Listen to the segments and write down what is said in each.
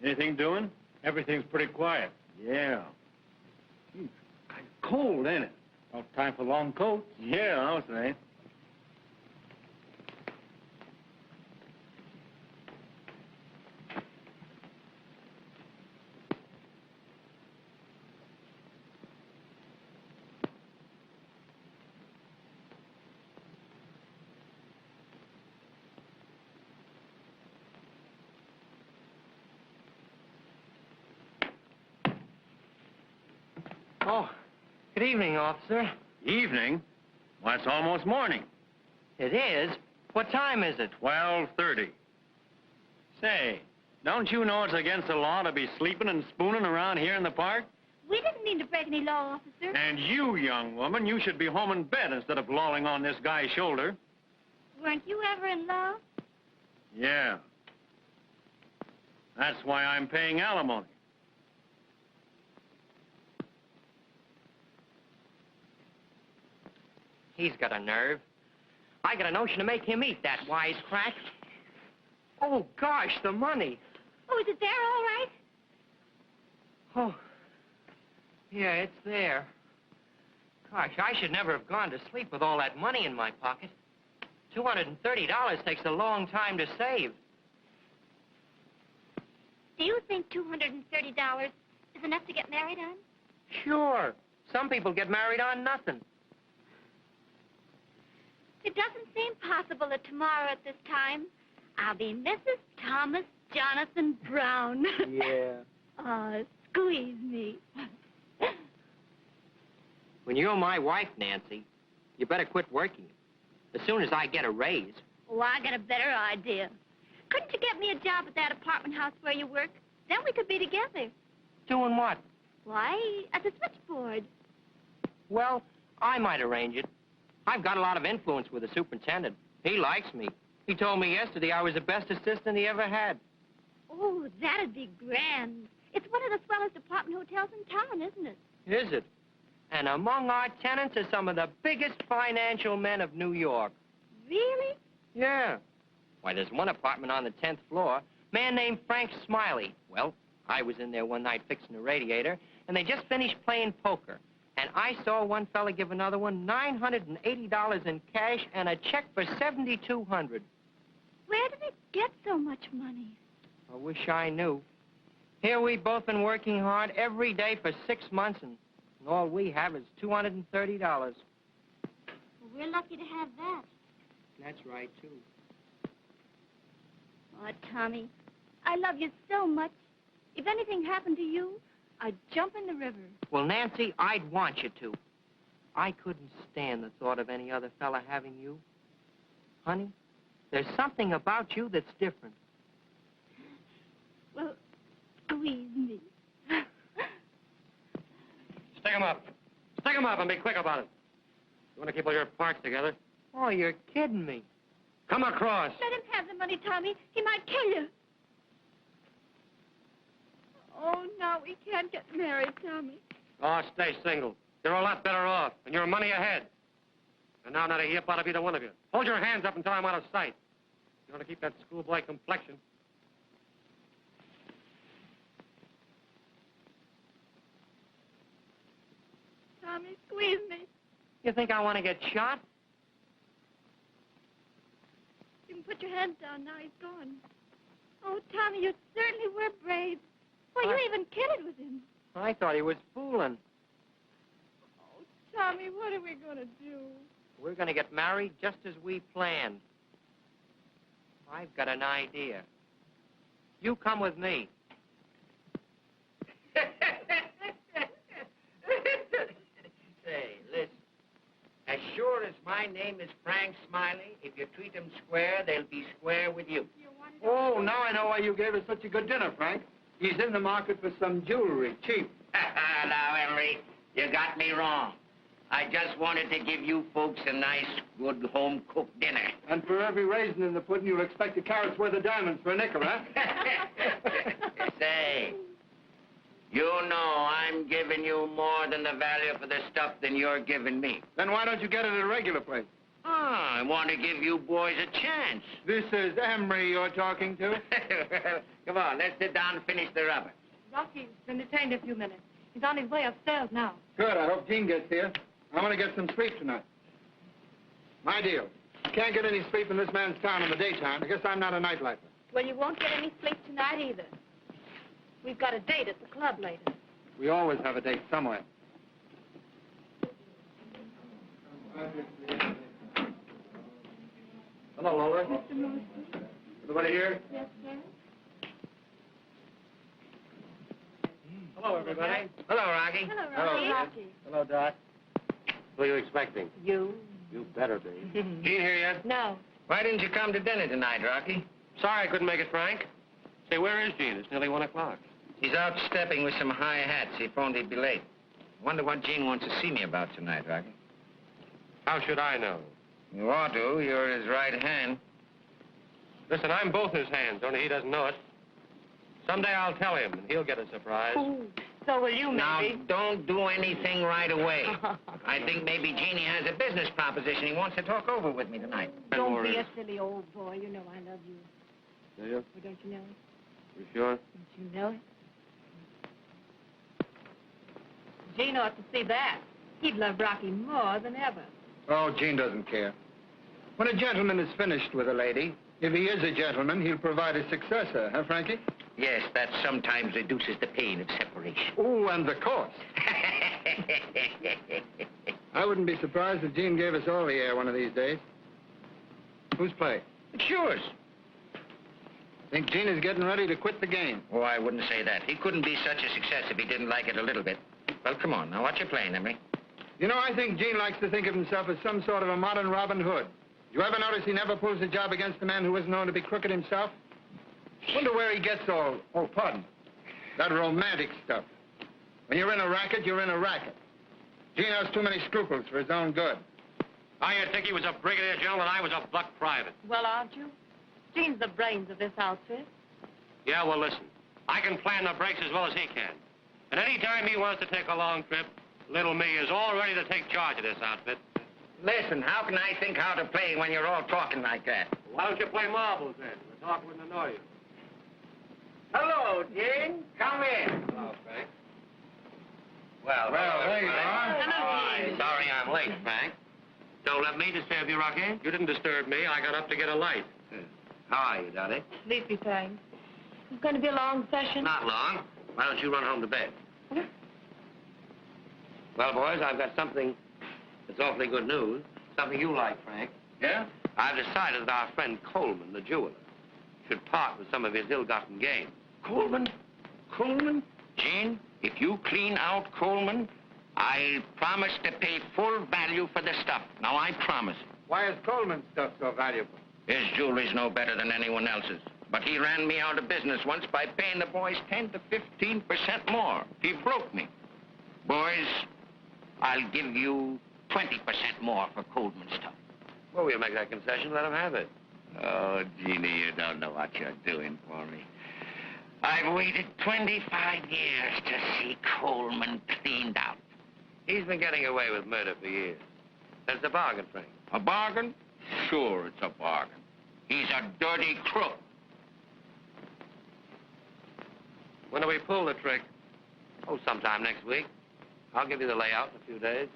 Anything doing? Everything's pretty quiet. Yeah. It's kind of cold, ain't it? No time for long coats. Yeah, I'll say. Oh, good evening, officer. Evening? Well, it's almost morning. It is? What time is it? 12:30. Say, don't you know it's against the law to be sleeping and spooning around here in the park? We didn't mean to break any law, officer. And you, young woman, you should be home in bed instead of lolling on this guy's shoulder. Weren't you ever in love? Yeah. That's why I'm paying alimony. He's got a nerve. I got a notion to make him eat that wisecrack. Oh, gosh, the money. Oh, is it there all right? Oh, yeah, it's there. Gosh, I should never have gone to sleep with all that money in my pocket. $230 takes a long time to save. Do you think $230 is enough to get married on? Sure. Some people get married on nothing. It doesn't seem possible that tomorrow at this time, I'll be Mrs. Thomas Jonathan Brown. Yeah. Oh, squeeze me. When you're my wife, Nancy, you better quit working. As soon as I get a raise. Oh, I got a better idea. Couldn't you get me a job at that apartment house where you work? Then we could be together. Doing what? Why, at the switchboard. Well, I might arrange it. I've got a lot of influence with the superintendent. He likes me. He told me yesterday I was the best assistant he ever had. Oh, that'd be grand. It's one of the swellest apartment hotels in town, isn't it? Is it? And among our tenants are some of the biggest financial men of New York. Really? Yeah. Why, there's one apartment on the 10th floor, a man named Frank Smiley. Well, I was in there one night fixing the radiator, and they just finished playing poker. And I saw one fella give another one $980 in cash and a check for $7,200. Where did they get so much money? I wish I knew. Here we've both been working hard every day for 6 months, and all we have is $230. Well, we're lucky to have that. That's right, too. Oh, Tommy, I love you so much. If anything happened to you, I'd jump in the river. Well, Nancy, I'd want you to. I couldn't stand the thought of any other fella having you. Honey, there's something about you that's different. Well, squeeze me. Stick 'em up. Stick 'em up and be quick about it. You want to keep all your parts together? Oh, you're kidding me. Come across. Let him have the money, Tommy. He might kill you. Oh, no, we can't get married, Tommy. Oh, stay single. You're a lot better off, and you're money ahead. And now not a yip out of either one of you. Hold your hands up until I'm out of sight. You want to keep that schoolboy complexion. Tommy, squeeze me. You think I want to get shot? You can put your hands down now. He's gone. Oh, Tommy, you certainly were brave. Well, you even kidded with him. I thought he was fooling. Oh, Tommy, what are we going to do? We're going to get married just as we planned. I've got an idea. You come with me. Say, listen. As sure as my name is Frank Smiley, if you treat them square, they'll be square with you. Oh, now I know why you gave us such a good dinner, Frank. He's in the market for some jewelry, cheap. Now, Henry, you got me wrong. I just wanted to give you folks a nice, good, home-cooked dinner. And for every raisin in the pudding, you'll expect a carrot's worth of diamonds for a nickel, huh? Say, you know I'm giving you more than the value for the stuff than you're giving me. Then why don't you get it at a regular place? I want to give you boys a chance. This is Emery you're talking to? Come on, let's sit down and finish the rubber. Rocky's been detained a few minutes. He's on his way upstairs now. Good. I hope Jean gets here. I want to get some sleep tonight. My deal. You can't get any sleep in this man's town in the daytime. I guess I'm not a nightlifer. Well, you won't get any sleep tonight either. We've got a date at the club later. We always have a date somewhere. Hello, Lola. Mr. Murfin? Everybody here? Yes, sir. Hello, everybody. Hello, Rocky. Hello, Rocky. Hello, Doc. Who are you expecting? You? You better be. Jean here yet? No. Why didn't you come to dinner tonight, Rocky? Sorry I couldn't make it, Frank. Say, where is Jean? It's nearly 1 o'clock. He's out stepping with some high hats. He phoned he'd be late. Wonder what Jean wants to see me about tonight, Rocky. How should I know? You ought to. You're his right hand. Listen, I'm both his hands, only he doesn't know it. Someday I'll tell him, and he'll get a surprise. Ooh, so will you, Now, maybe. don't do anything right away. I think maybe Jeannie has a business proposition he wants to talk over with me tonight. Don't be a silly old boy. You know I love you. Do you? Or don't you know it? You sure? Don't you know it? Gene ought to see that. He'd love Rocky more than ever. Oh, Jean doesn't care. When a gentleman is finished with a lady, if he is a gentleman, he'll provide a successor, huh, Frankie? Yes, that sometimes reduces the pain of separation. Oh, and the cost. I wouldn't be surprised if Jean gave us all the air one of these days. Who's play? It's yours. Think Jean is getting ready to quit the game. Oh, I wouldn't say that. He couldn't be such a success if he didn't like it a little bit. Well, come on. Now, what you playing, Emery? You know, I think Jean likes to think of himself as some sort of a modern Robin Hood. You ever notice he never pulls a job against a man who isn't known to be crooked himself? Wonder where he gets all, that romantic stuff. When you're in a racket, you're in a racket. Jean has too many scruples for his own good. I think he was a brigadier general and I was a buck private. Well, aren't you? Gene's the brains of this outfit. Yeah, well, listen. I can plan the breaks as well as he can. And any time he wants to take a long trip, little me is all ready to take charge of this outfit. Listen, how can I think how to play when you're all talking like that? Why don't you play marbles, then? The talk wouldn't annoy you. Hello, Jean. Come in. Hello, Frank. Well, there you are. Hello, Jean. Sorry I'm late, Frank. Don't let me disturb you, Rocky. You didn't disturb me. I got up to get a light. How are you, Dolly? Sleepy, thanks. It's going to be a long session. Not long. Why don't you run home to bed? Well, boys, I've got something that's awfully good news. Something you like, Frank. Yeah? I've decided that our friend Coleman, the jeweler, should part with some of his ill-gotten gains. Coleman? Coleman? Jean, if you clean out Coleman, I'll promise to pay full value for the stuff. Now, I promise. Why is Coleman's stuff so valuable? His jewelry's no better than anyone else's. But he ran me out of business once by paying the boys 10 to 15% more. He broke me. Boys, I'll give you 20% more for Coleman's stuff. Well, we'll make that concession. Let him have it. Oh, Jeannie, you don't know what you're doing for me. I've waited 25 years to see Coleman cleaned out. He's been getting away with murder for years. That's a bargain, Frank. A bargain? Sure, it's a bargain. He's a dirty crook. When do we pull the trick? Oh, sometime next week. I'll give you the layout in a few days.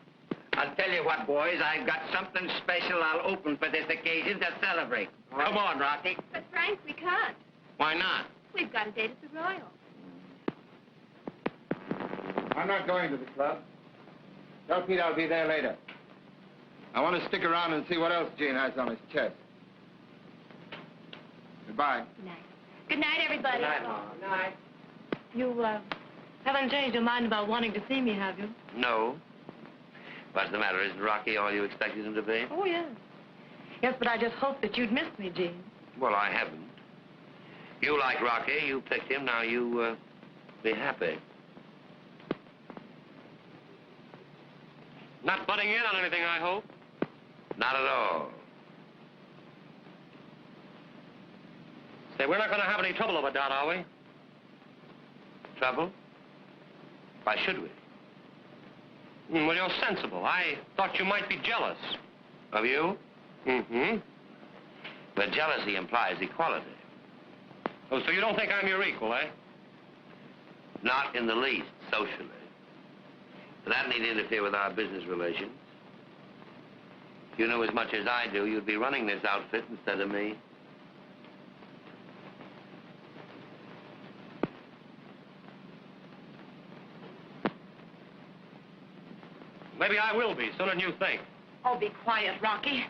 I'll tell you what, boys, I've got something special I'll open for this occasion to celebrate. Come on, Rocky. But, Frank, we can't. Why not? We've got a date at the Royal. I'm not going to the club. Tell Pete I'll be there later. I want to stick around and see what else Jean has on his chest. Goodbye. Good night. Good night, everybody. Good night, Mom. Good night. You, haven't changed your mind about wanting to see me, have you? No. What's the matter? Isn't Rocky all you expected him to be? Oh, yes. Yes, but I just hoped that you'd miss me, Jean. Well, I haven't. You like Rocky. You picked him. Now you, be happy. Not butting in on anything, I hope? Not at all. Say, we're not going to have any trouble over Dot, are we? Trouble? Why should we? Well, you're sensible. I thought you might be jealous. Of you? Mm-hmm. But jealousy implies equality. Oh, so you don't think I'm your equal, eh? Not in the least, socially. That need interfere with our business relations. If you knew as much as I do, you'd be running this outfit instead of me. Maybe I will be, sooner than you think. Oh, be quiet, Rocky.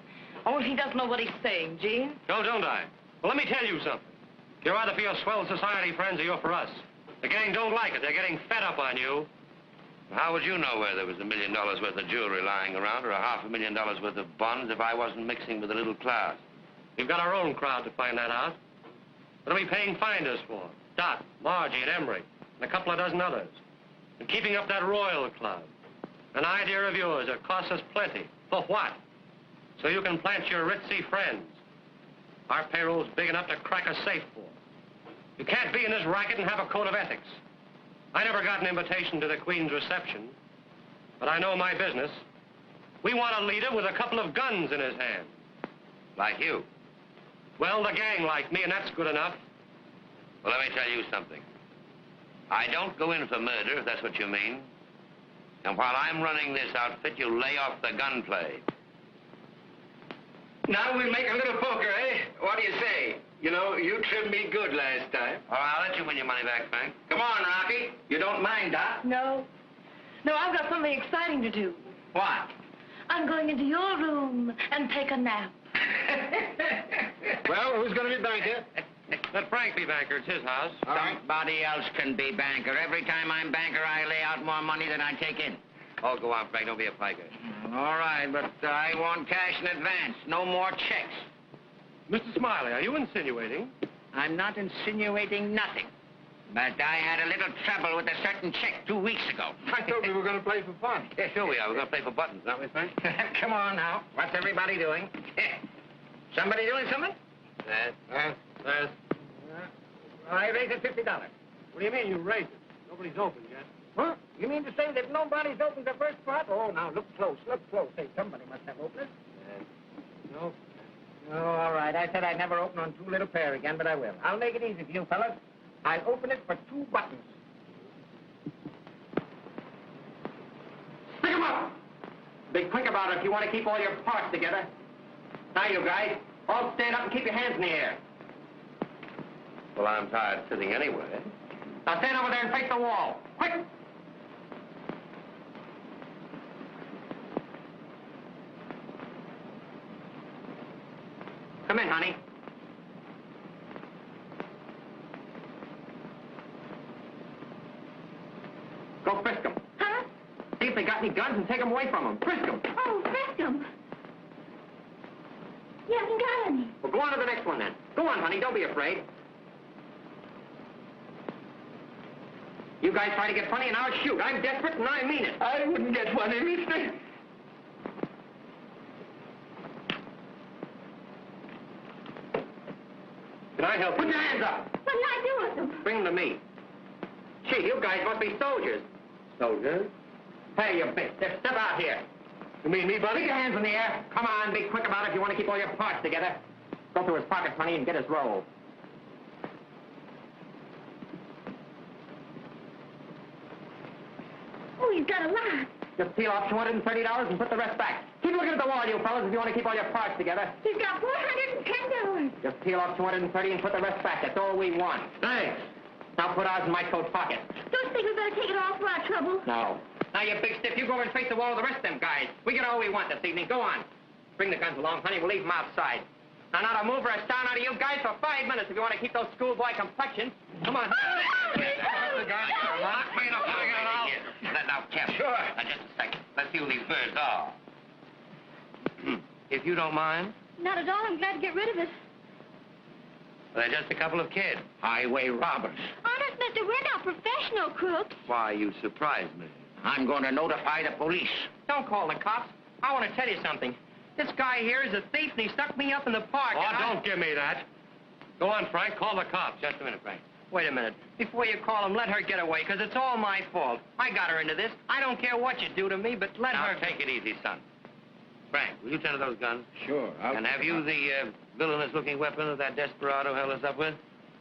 Oh, he doesn't know what he's saying, Gene. No, don't I? Well, let me tell you something. You're either for your swell society friends or you're for us. The gang don't like it. They're getting fed up on you. How would you know where there was $1 million worth of jewelry lying around or $500,000 worth of bonds if I wasn't mixing with the little crowd? We've got our own crowd to find that out. What are we paying finders for? Dot, Margie, and Emery, and a couple of dozen others. And keeping up that Royal Club. An idea of yours that costs us plenty. For what? So you can plant your ritzy friends. Our payroll's big enough to crack a safe for. You can't be in this racket and have a code of ethics. I never got an invitation to the Queen's reception, but I know my business. We want a leader with a couple of guns in his hand. Like you. Well, the gang like me, and that's good enough. Well, let me tell you something. I don't go in for murder, if that's what you mean. And while I'm running this outfit, you lay off the gunplay. Now we make a little poker, eh? What do you say? You know, you trimmed me good last time. All right, I'll let you win your money back, Frank. Come on, Rocky. You don't mind, Doc? No. No, I've got something exciting to do. What? I'm going into your room and take a nap. Well, who's going to be banker? Let Frank be banker. It's his house. All right. Somebody else can be banker. Every time I'm banker, I lay out more money than I take in. Oh, go on, Frank. Don't be a piker. All right, but I want cash in advance. No more checks. Mr. Smiley, are you insinuating? I'm not insinuating nothing. But I had a little trouble with a certain check 2 weeks ago. I thought we were going to play for fun. Yeah, sure we are. We're going to play for buttons, aren't we, Frank? Come on now. What's everybody doing? Somebody doing something? Yes. I raised it $50. What do you mean you raised it? Nobody's open yet. Huh? You mean to say that nobody's opened the first pot? Oh, now, look close, look close. Hey, somebody must have opened it. No. Oh, all right. I said I'd never open on two little pair again, but I will. I'll make it easy for you fellas. I'll open it for 2 buttons. Pick 'em up! Be quick about it if you want to keep all your parts together. Now, you guys, all stand up and keep your hands in the air. Well, I'm tired sitting anyway. Now stand over there and face the wall. Quick! Come in, honey. Go frisk them. Huh? See if they got any guns and take them away from them. Frisk them. Oh, frisk him. He hasn't got any. Well, go on to the next one, then. Go on, honey. Don't be afraid. You guys try to get funny, and I'll shoot. I'm desperate, and I mean it. I wouldn't get funny, mister. Can I help you? Put your hands up. What did I do with them? Bring them to me. Gee, you guys must be soldiers. Soldiers? Hey, you big stiff. Step out here. You mean me, buddy? Put your hands in the air. Come on, be quick about it if you want to keep all your parts together. Go through his pockets, honey, and get his roll. Oh, he's got a lot. Just peel off $230 and put the rest back. Keep looking at the wall, you fellas, if you want to keep all your parts together. He's got $410. Just peel off $230 and put the rest back. That's all we want. Thanks. Now put ours in my coat pocket. Don't think we better take it all for our trouble. No. Now, you big stiff, you go over and face the wall with the rest of them guys. We get all we want this evening. Go on. Bring the guns along, honey. We'll leave them outside. Now, not a move or a sound out of you guys for 5 minutes if you want to keep those schoolboy complexions. Come on. Now, Captain. Sure. Now, just a second. Let's see who these birds are. If you don't mind. Not at all. I'm glad to get rid of it. They're just a couple of kids. Highway robbers. Honest, mister, we're not professional crooks. Why, you surprised me. I'm going to notify the police. Don't call the cops. I want to tell you something. This guy here is a thief, and he stuck me up in the park. Oh, don't give me that. Go on, Frank. Call the cops. Just a minute, Frank. Wait a minute. Before you call him, let her get away, because it's all my fault. I got her into this. I don't care what you do to me, but let Now, her... take it easy, son. Frank, will you tend to those guns? Sure. And have you the villainous-looking weapon that that desperado held us up with?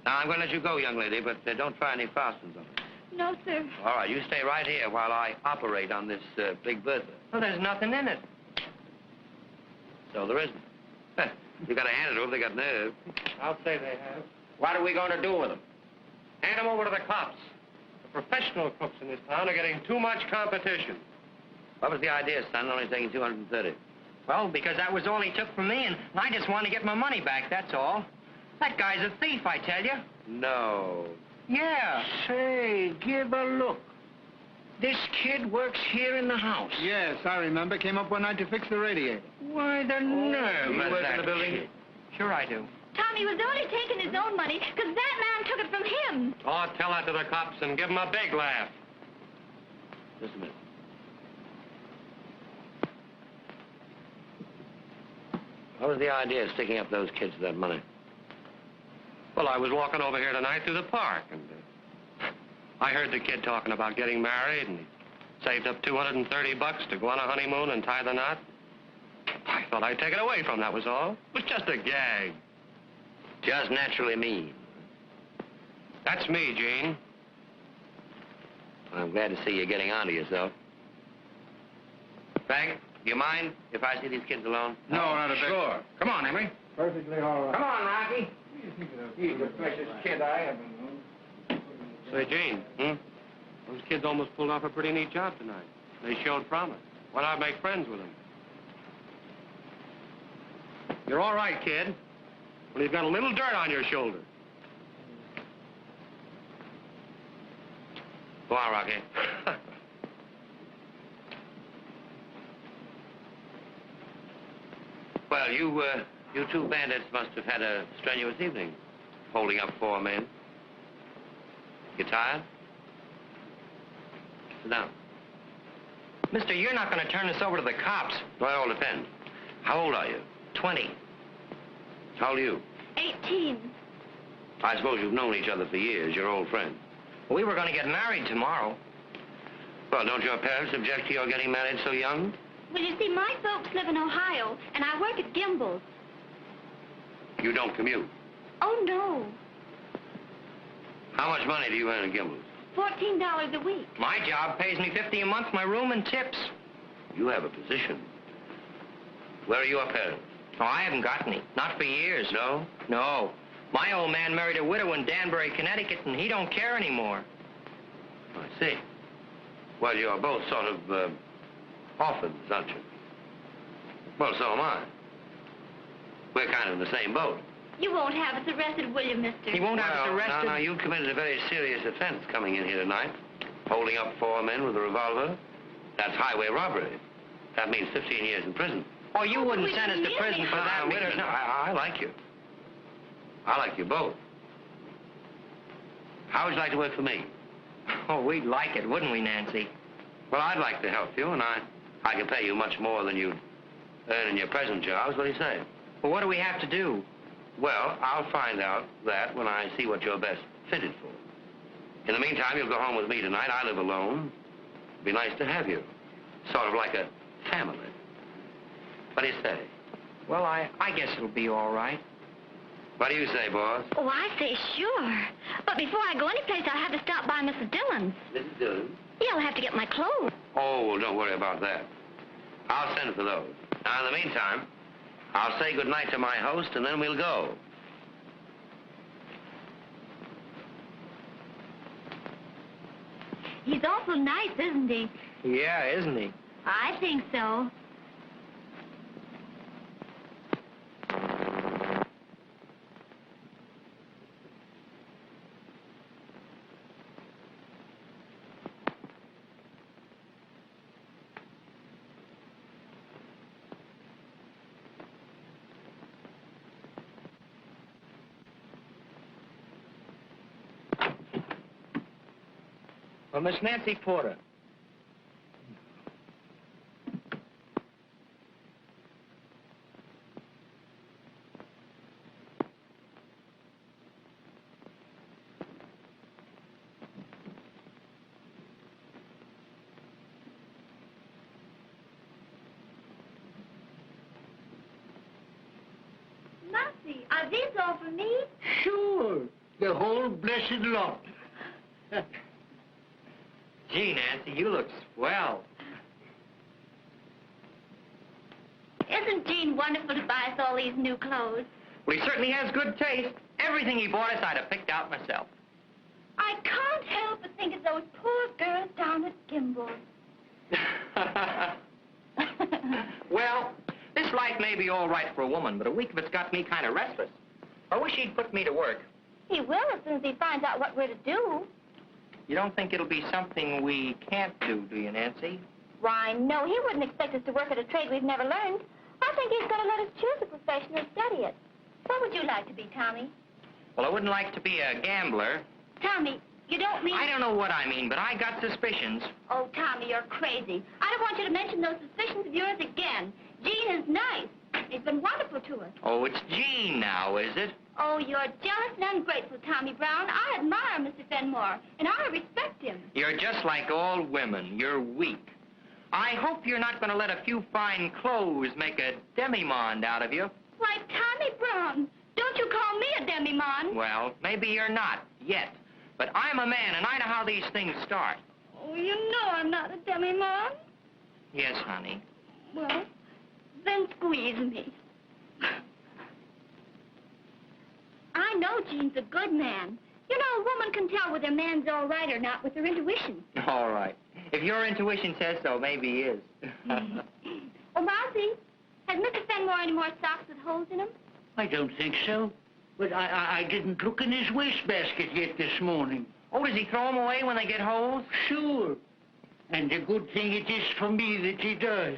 Now, I'm going to let you go, young lady, but don't try any fastenings on it. No, sir. All right, you stay right here while I operate on this big Bertha. Well, there's nothing in it. So there isn't. You got to hand it over. They got nerve. I'll say they have. What are we going to do with them? Hand them over to the cops. The professional cooks in this town are getting too much competition. What was the idea, son, only taking 230? Well, because that was all he took from me, and I just want to get my money back, that's all. That guy's a thief, I tell you. No. Yeah. Say, give a look. This kid works here in the house. Yes, I remember. Came up one night to fix the radiator. Why, the nerve You of work that in the building? kid. Sure I do. Tommy was only taking his own money because that man took it from him. Oh, tell that to the cops and give them a big laugh. Just a minute. What was the idea of sticking up those kids for that money? Well, I was walking over here tonight through the park, and I heard the kid talking about getting married, and he saved up $230 to go on a honeymoon and tie the knot. I thought I'd take it away from him, that was all. It was just a gag. Just naturally mean. That's me, Gene. I'm glad to see you getting onto yourself. Frank, do you mind if I see these kids alone? No, not a bit. Sure. Come on, Henry. Perfectly all right. Come on, Rocky. He's the precious kid I ever known. Say, Gene, those kids almost pulled off a pretty neat job tonight. They showed promise. Why not make friends with them? You're all right, kid. Well, you've got a little dirt on your shoulder. Go on, Rocky. Well, you two bandits must have had a strenuous evening, holding up 4 men. You tired? Sit down. Mister, you're not going to turn this over to the cops. Well, it all depends. How old are you? 20. How old are you? 18. I suppose you've known each other for years. You're old friends. We were going to get married tomorrow. Well, don't your parents object to your getting married so young? Well, you see, my folks live in Ohio, and I work at Gimbel's. You don't commute. Oh, no. How much money do you earn at Gimbel's? $14 a week. My job pays me $50 a month, my room and tips. You have a position. Where are your parents? Oh, I haven't got any. Not for years. No? No. My old man married a widow in Danbury, Connecticut, and he don't care anymore. I see. Well, you're both sort of, orphans, aren't you? Well, so am I. We're kind of in the same boat. You won't have us arrested, will you, mister? He won't have us arrested. Now, you committed a very serious offense coming in here tonight. Holding up 4 men with a revolver. That's highway robbery. That means 15 years in prison. Oh, you wouldn't send us to prison for that. Wait a minute. I like you. I like you both. How would you like to work for me? Oh, we'd like it, wouldn't we, Nancy? Well, I'd like to help you, and I can pay you much more than you'd earn in your present jobs. What do you say? Well, what do we have to do? Well, I'll find out that when I see what you're best fitted for. In the meantime, you'll go home with me tonight. I live alone. It'd be nice to have you. Sort of like a family. What do you say? Well, I guess it'll be all right. What do you say, boss? Oh, I say sure. But before I go anyplace, I'll have to stop by Mrs. Dillon's. Mrs. Dillon? Yeah, I'll have to get my clothes. Oh, well, don't worry about that. I'll send for those. Now, in the meantime, I'll say goodnight to my host, and then we'll go. He's awful nice, isn't he? Yeah, isn't he? I think so. Well, Miss Nancy Porter. are these all for me? Sure. The whole blessed lot. Gee, Nancy, you look swell. Isn't Gene wonderful to buy us all these new clothes? Well, he certainly has good taste. Everything he bought us, I'd have picked out myself. I can't help but think of those poor girls down at Kimball's. Well, this life may be all right for a woman, but a week of it's got me kind of restless. I wish he'd put me to work. He will as soon as he finds out what we're to do. You don't think it'll be something we can't do you, Nancy? Why, no, he wouldn't expect us to work at a trade we've never learned. I think he's going to let us choose a profession and study it. What would you like to be, Tommy? Well, I wouldn't like to be a gambler. Tommy, you don't mean... I don't know what I mean, but I got suspicions. Oh, Tommy, you're crazy. I don't want you to mention those suspicions of yours again. Gene is nice. He's been wonderful to us. Oh, it's Gene now, is it? Oh, you're jealous and ungrateful, Tommy Brown. I admire Mr. Fenmore, and I respect him. You're just like all women. You're weak. I hope you're not going to let a few fine clothes make a demi-monde out of you. Why, Tommy Brown, don't you call me a demi-monde. Well, maybe you're not, yet. But I'm a man, and I know how these things start. Oh, you know I'm not a demi-monde. Yes, honey. Well, then squeeze me. I know Gene's a good man. You know, a woman can tell whether a man's all right or not with her intuition. All right. If your intuition says so, maybe he is. Oh, Marcy, has Mr. Fenmore any more socks with holes in them? I don't think so. But I didn't look in his wastebasket yet this morning. Oh, does he throw them away when they get holes? Sure. And a good thing it is for me that he does.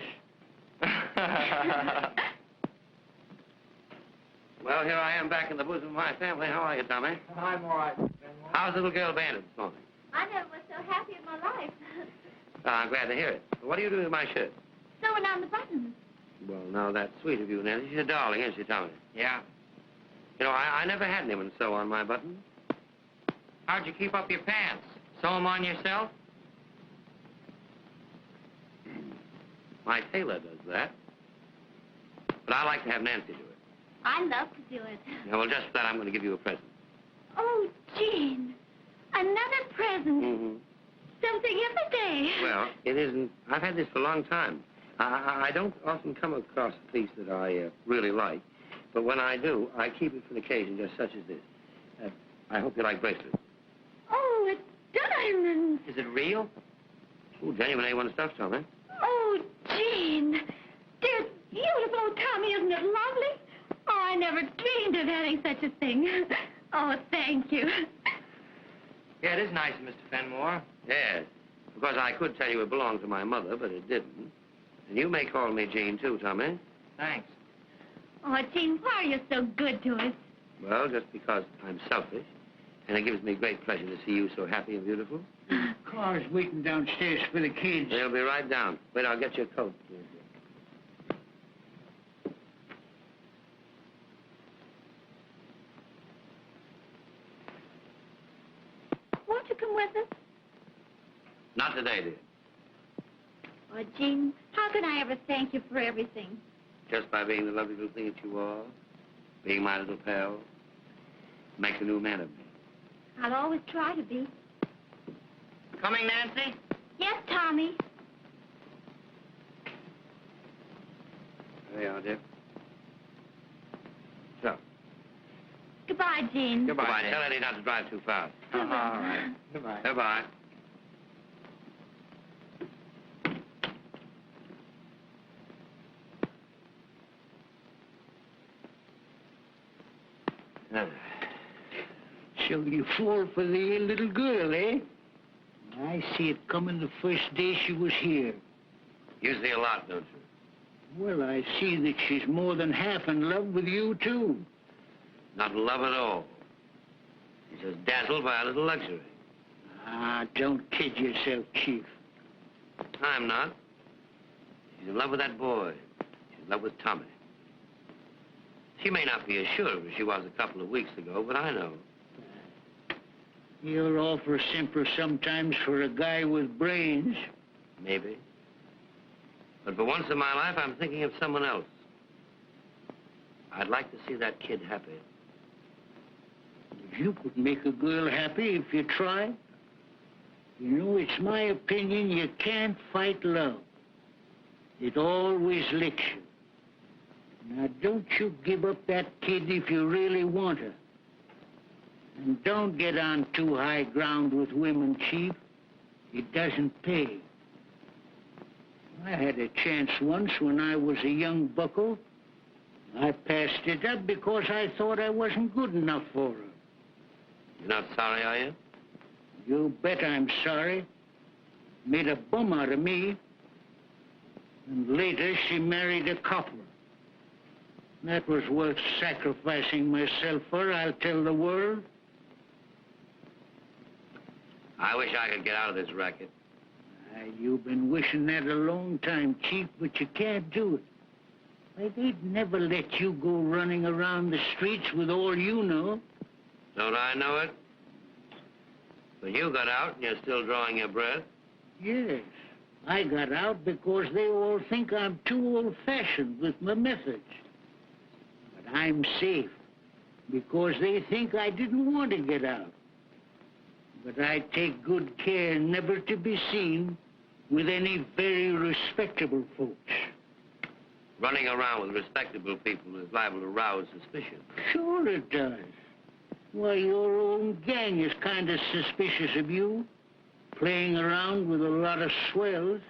Well, here I am back in the bosom of my family. How are you, Tommy? I'm all right. How's little girl Bandit this morning? I never was so happy in my life. Oh, I'm glad to hear it. What are you doing with my shirt? Sewing on the buttons. Well, now, that's sweet of you, Nancy. She's a darling, isn't she, Tommy? Yeah. You know, I never had anyone sew on my buttons. How'd you keep up your pants? Sew them on yourself? My tailor does that. But I like to have Nancy do it. I love to do it. Now, well, just for that, I'm going to give you a present. Oh, Gene, another present. Mm-hmm. Something every day. Well, it isn't. I've had this for a long time. I don't often come across a piece that I really like. But when I do, I keep it for an occasion just such as this. I hope you like bracelets. Oh, it's diamonds. Is it real? Oh, genuine A1 stuff, Tommy. Oh, Gene. They're beautiful. Oh, Tommy, isn't it lovely? Oh, I never dreamed of having such a thing. Oh, thank you. Yeah, it is nice, Mr. Fenmore. Yes. Because I could tell you it belonged to my mother, but it didn't. And you may call me Jane, too, Tommy. Thanks. Oh, Gene, why are you so good to us? Well, just because I'm selfish. And it gives me great pleasure to see you so happy and beautiful. Car's waiting downstairs for the kids. They'll be right down. Wait, I'll get your coat. Won't you come with us? Not today, dear. Oh, Gene, how can I ever thank you for everything? Just by being the lovely little thing that you are. Being my little pal. Makes a new man of me. I'll always try to be. Coming, Nancy? Yes, Tommy. There you are, dear. So. Goodbye, Gene. Goodbye. Tell Eddie not to drive too fast. All right. Goodbye. Goodbye. So you fall for the little girl, eh? I see it coming the first day she was here. You see a lot, don't you? Well, I see that she's more than half in love with you, too. Not in love at all. She's just dazzled by a little luxury. Ah, don't kid yourself, Chief. I'm not. She's in love with that boy. She's in love with Tommy. She may not be as sure as she was a couple of weeks ago, but I know. You're all for simper sometimes for a guy with brains. Maybe. But for once in my life, I'm thinking of someone else. I'd like to see that kid happy. You could make a girl happy if you tried. You know, it's my opinion you can't fight love. It always licks you. Now, don't you give up that kid if you really want her. And don't get on too high ground with women, Chief. It doesn't pay. I had a chance once when I was a young bucko. I passed it up because I thought I wasn't good enough for her. You're not sorry, are you? You bet I'm sorry. Made a bum out of me. And later, she married a copper. That was worth sacrificing myself for, I'll tell the world. I wish I could get out of this racket. You've been wishing that a long time, Chief, but you can't do it. Why, they'd never let you go running around the streets with all you know. Don't I know it? But you got out and you're still drawing your breath. Yes, I got out because they all think I'm too old-fashioned with my methods. But I'm safe because they think I didn't want to get out. But I take good care never to be seen with any very respectable folks. Running around with respectable people is liable to rouse suspicion. Sure it does. Why, your own gang is kind of suspicious of you, playing around with a lot of swells.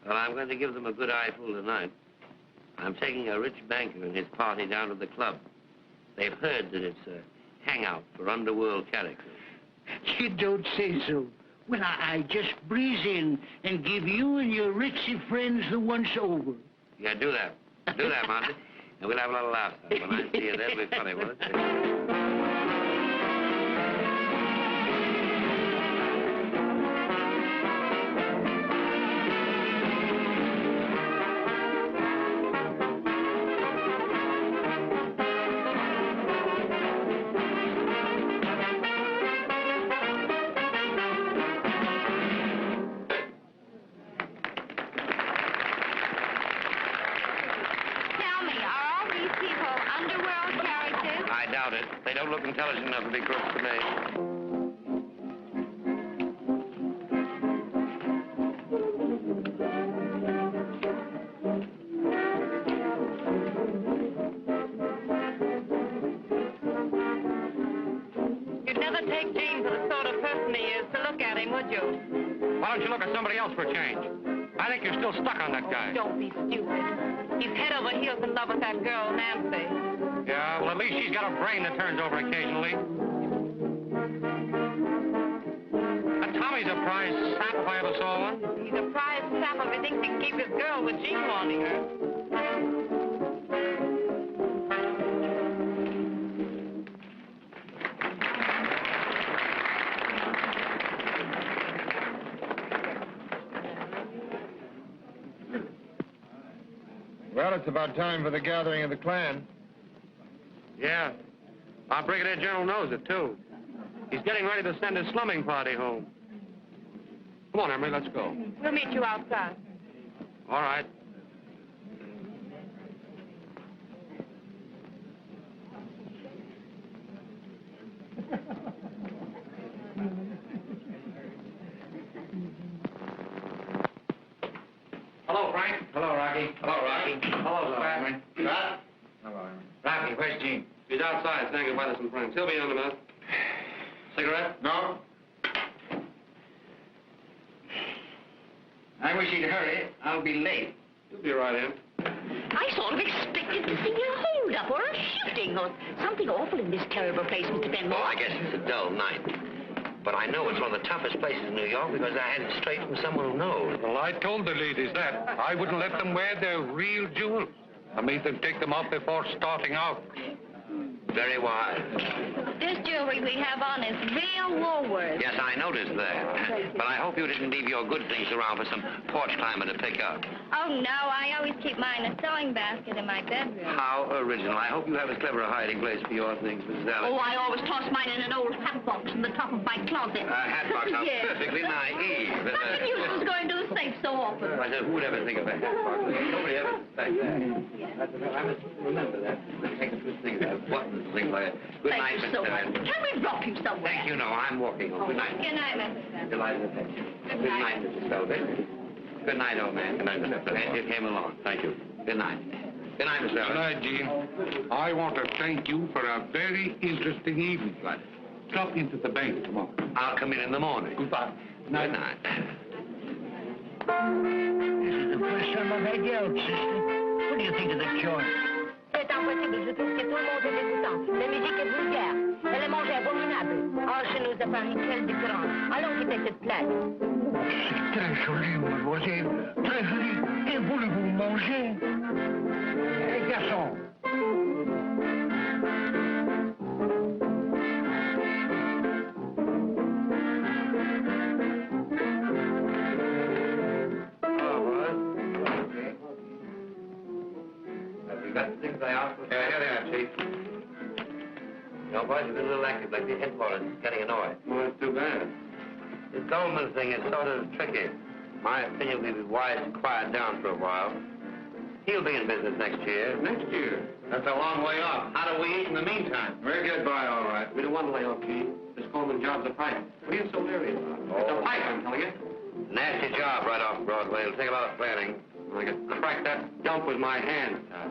Well, I'm going to give them a good eyeful tonight. I'm taking a rich banker and his party down to the club. They've heard that it's a hangout for underworld characters. You don't say so. Well, I just breeze in and give you and your ritzy friends the once over. Yeah, do that. Do that, Monty. And we'll have a little laugh. When I see you, that'll be funny, won't it? They don't look intelligent enough to be crooks to me. You'd never take Gene for the sort of person he is to look at him, would you? Why don't you look at somebody else for a change? I think you're still stuck on that guy. Don't be stupid. He's head over heels in love with that girl, Nancy. Yeah, well, at least she's got a brain that turns over occasionally. That Tommy's a prize sap if I ever saw one. He's a prize sap if he thinks he can keep his girl with Gene wanting her. Well, it's about time for the gathering of the clan. Yeah. Our Brigadier General knows it, too. He's getting ready to send his slumming party home. Come on, Emery, let's go. We'll meet you outside. All right. Hello, Frank. Hello, Rocky. Hello, Rocky. Hello, Scott. Scott? Hello. Rocky, where's Gene? He's outside saying goodbye to some friends. He'll be in a minute. Cigarette? No. I wish he'd hurry. I'll be late. You'll be right in. I sort of expected to see a hold-up or a shooting or something awful in this terrible place, Mr. Benmore. Oh, I guess it's a dull night. But I know it's one of the toughest places in New York because I had it straight from someone who knows. Well, I told the ladies that. I wouldn't let them wear their real jewels. I made them take them off before starting out. Very wise. This jewelry we have on is real Woolworth. Yes, I noticed that. But I hope you didn't leave your good things around for some porch climber to pick up. Oh, no, I always keep mine in a sewing basket in my bedroom. How original. I hope you have as clever a hiding place for your things, Mrs. Allen. Oh, I always toss mine in an old hat box in the top of my closet. Hat box, how Yes. perfectly naive. What's the nuisance going to the safe so often? I said, who would ever think of a hat box? Nobody ever suspects that. I must remember that. Take a few things out. Buttons, things like that. Good night, Thank you so Mr. much. Allen. Why we drop you somewhere? Thank you, no. I'm walking home. Good night. Good night, Mrs. Feldman. Delighted to meet you. Good night, Mrs. Feldman. Good night, old man. Good night, Mr. Feldman. Glad you came along. Thank you. Good night. Good night, Mr. Good Feldman. night, Gene. I want to thank you for a very interesting evening. Right. Drop into the bank tomorrow. I'll come in the morning. Goodbye. Good night. This is the first time I've had you out, sister. What do you think of the joint? C'est impossible. Je trouve que tout le monde est dégoûtant. La musique est vulgaire. Elle est mangée abominable. Oh, chez nous, à Paris, quelle différence. Allons quitter cette place. C'est très joli, mademoiselle. Très joli. Et voulez-vous manger? Garçon. You got the things I asked for? Yeah, here they are, Chief. You know, boys, you've been a little active lately. Headquarters is getting annoyed. Well, that's too bad. This Goldman thing is sort of tricky. My opinion would be wise to quiet down for a while. He'll be in business next year. Next year? That's a long way off. How do we eat in the meantime? We'll get by all right. We don't want to lay off, Gene. This Coleman job's a pipe. What are you so leery about? It's a pipe, I'm telling you. Nasty job right off Broadway. It'll take a lot of planning. I could crack that dump with my hands tied.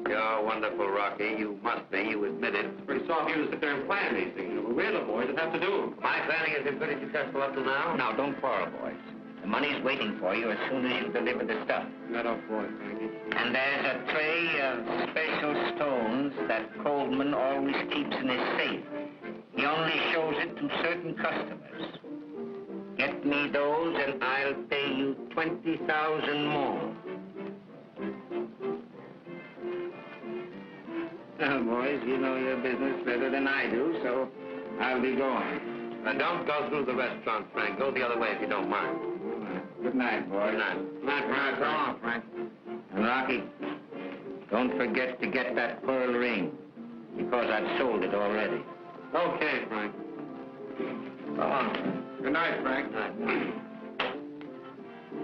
You're wonderful, Rocky. You must be. You admit it. It's pretty soft of you to sit there and plan these things. We're the boys that have to do them. My planning has been pretty successful up to now. Now, don't quarrel, boys. The money's waiting for you as soon as you deliver the stuff. That off, boy, Frankie. And there's a tray of special stones that Coleman always keeps in his safe. He only shows it to certain customers. Get me those and I'll pay you 20,000 more. Well, boys, you know your business better than I do, so I'll be going. Now, don't go through the restaurant, Frank. Go the other way if you don't mind. Good night, boys. Good night. Good night, Frank. So long, Frank. And Rocky, don't forget to get that pearl ring, because I've sold it already. Okay, Frank. Go on. Good night, Frank. Good night.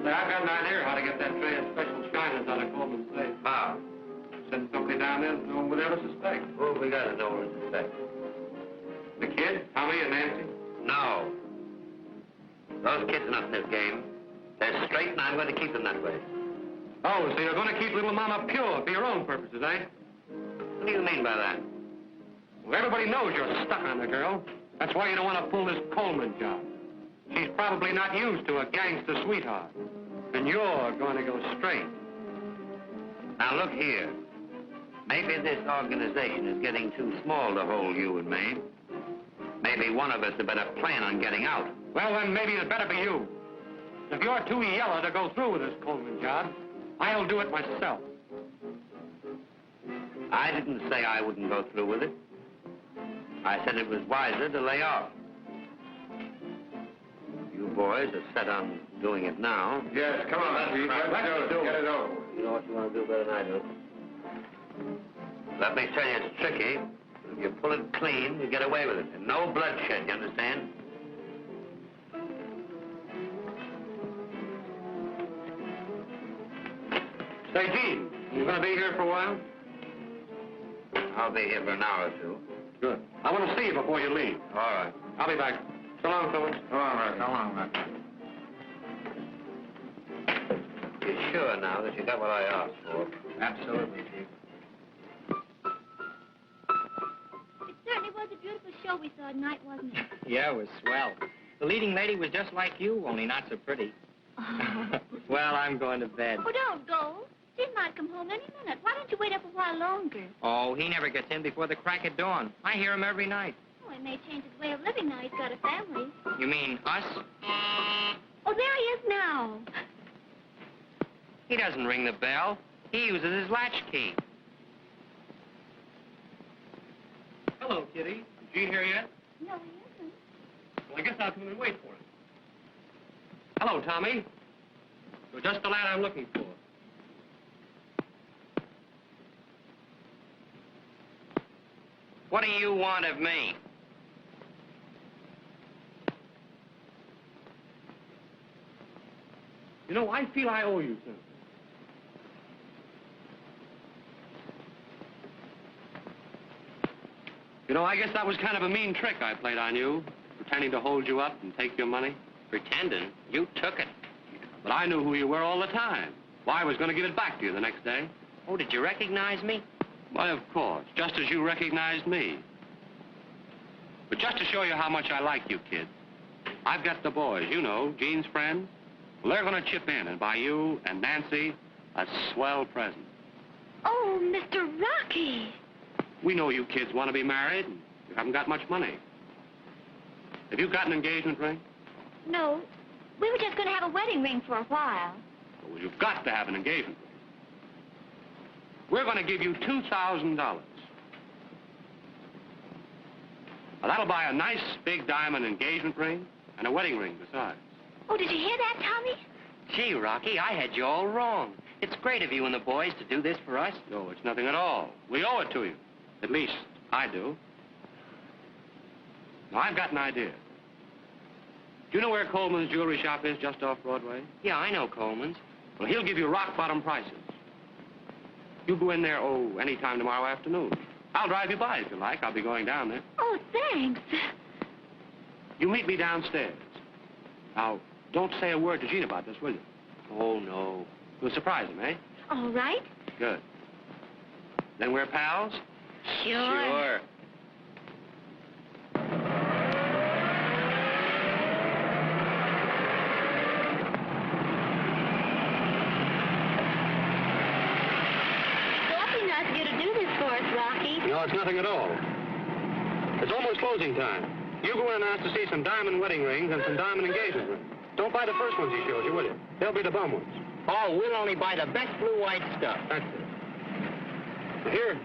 Say, I've got an idea how to get that tray of special shiners out of Coleman's safe. How? Send somebody down there that no one would ever suspect. Who have we got that no one would suspect? The kid? Tommy and Nancy? No. Those kids are not in this game. They're straight, and I'm going to keep them that way. Oh, so you're going to keep little Mama pure for your own purposes, eh? What do you mean by that? Well, everybody knows you're stuck on the girl. That's why you don't want to pull this Coleman job. She's probably not used to a gangster sweetheart. And you're going to go straight. Now, look here. Maybe this organization is getting too small to hold you and me. Maybe one of us had better plan on getting out. Well, then maybe it's better for you. If you're too yellow to go through with this Coleman job, I'll do it myself. I didn't say I wouldn't go through with it. I said it was wiser to lay off. You boys are set on doing it now. Yes, come on, let's do it. Get it over. You know what you want to do better than I do. Let me tell you, it's tricky. If you pull it clean, you get away with it. And no bloodshed, you understand? Say, Gene, you going to be here for a while? I'll be here for an hour or two. Good. I want to see you before you leave. All right. I'll be back. So long, fellas. So long, Rocky. So long, Rocky. You're sure now that you got what I asked for? Absolutely, Chief. It certainly was a beautiful show we saw tonight, wasn't it? Yeah, it was swell. The leading lady was just like you, only not so pretty. Well, I'm going to bed. Oh, don't go. Steve might come home any minute. Why don't you wait up a while longer? Oh, he never gets in before the crack of dawn. I hear him every night. Oh, he may change his way of living now he's got a family. You mean us? Oh, there he is now. He doesn't ring the bell. He uses his latchkey. Hello, Kitty. Is Gene here yet? No, he isn't. Well, I guess I'll come in and wait for him. Hello, Tommy. You're just the lad I'm looking for. What do you want of me? You know, I feel I owe you something. You know, I guess that was kind of a mean trick I played on you, pretending to hold you up and take your money. Pretending? You took it. But I knew who you were all the time. Why, I was going to give it back to you the next day. Oh, did you recognize me? Why, of course, just as you recognized me. But just to show you how much I like you, kid, I've got the boys, you know, Gene's friends. Well, they're going to chip in and buy you and Nancy a swell present. Oh, Mr. Rocky. We know you kids want to be married, and you haven't got much money. Have you got an engagement ring? No, we were just going to have a wedding ring for a while. Well, you've got to have an engagement ring. We're going to give you $2,000. Now, that'll buy a nice big diamond engagement ring and a wedding ring besides. Oh, did you hear that, Tommy? Gee, Rocky, I had you all wrong. It's great of you and the boys to do this for us. No, it's nothing at all. We owe it to you. At least, I do. Now, I've got an idea. Do you know where Coleman's jewelry shop is, just off Broadway? Yeah, I know Coleman's. Well, he'll give you rock-bottom prices. You go in there, any time tomorrow afternoon. I'll drive you by if you like. I'll be going down there. Oh, thanks. You meet me downstairs. Now, don't say a word to Gene about this, will you? Oh, no. You'll surprise him, eh? All right. Good. Then we're pals? Sure. Awfully nice of you to do this for us, Rocky. No, it's nothing at all. It's almost closing time. You go in and ask to see some diamond wedding rings and some diamond engagement rings. Don't buy the first ones he shows you, will you? They'll be the bum ones. Oh, we'll only buy the best blue-white stuff. That's it.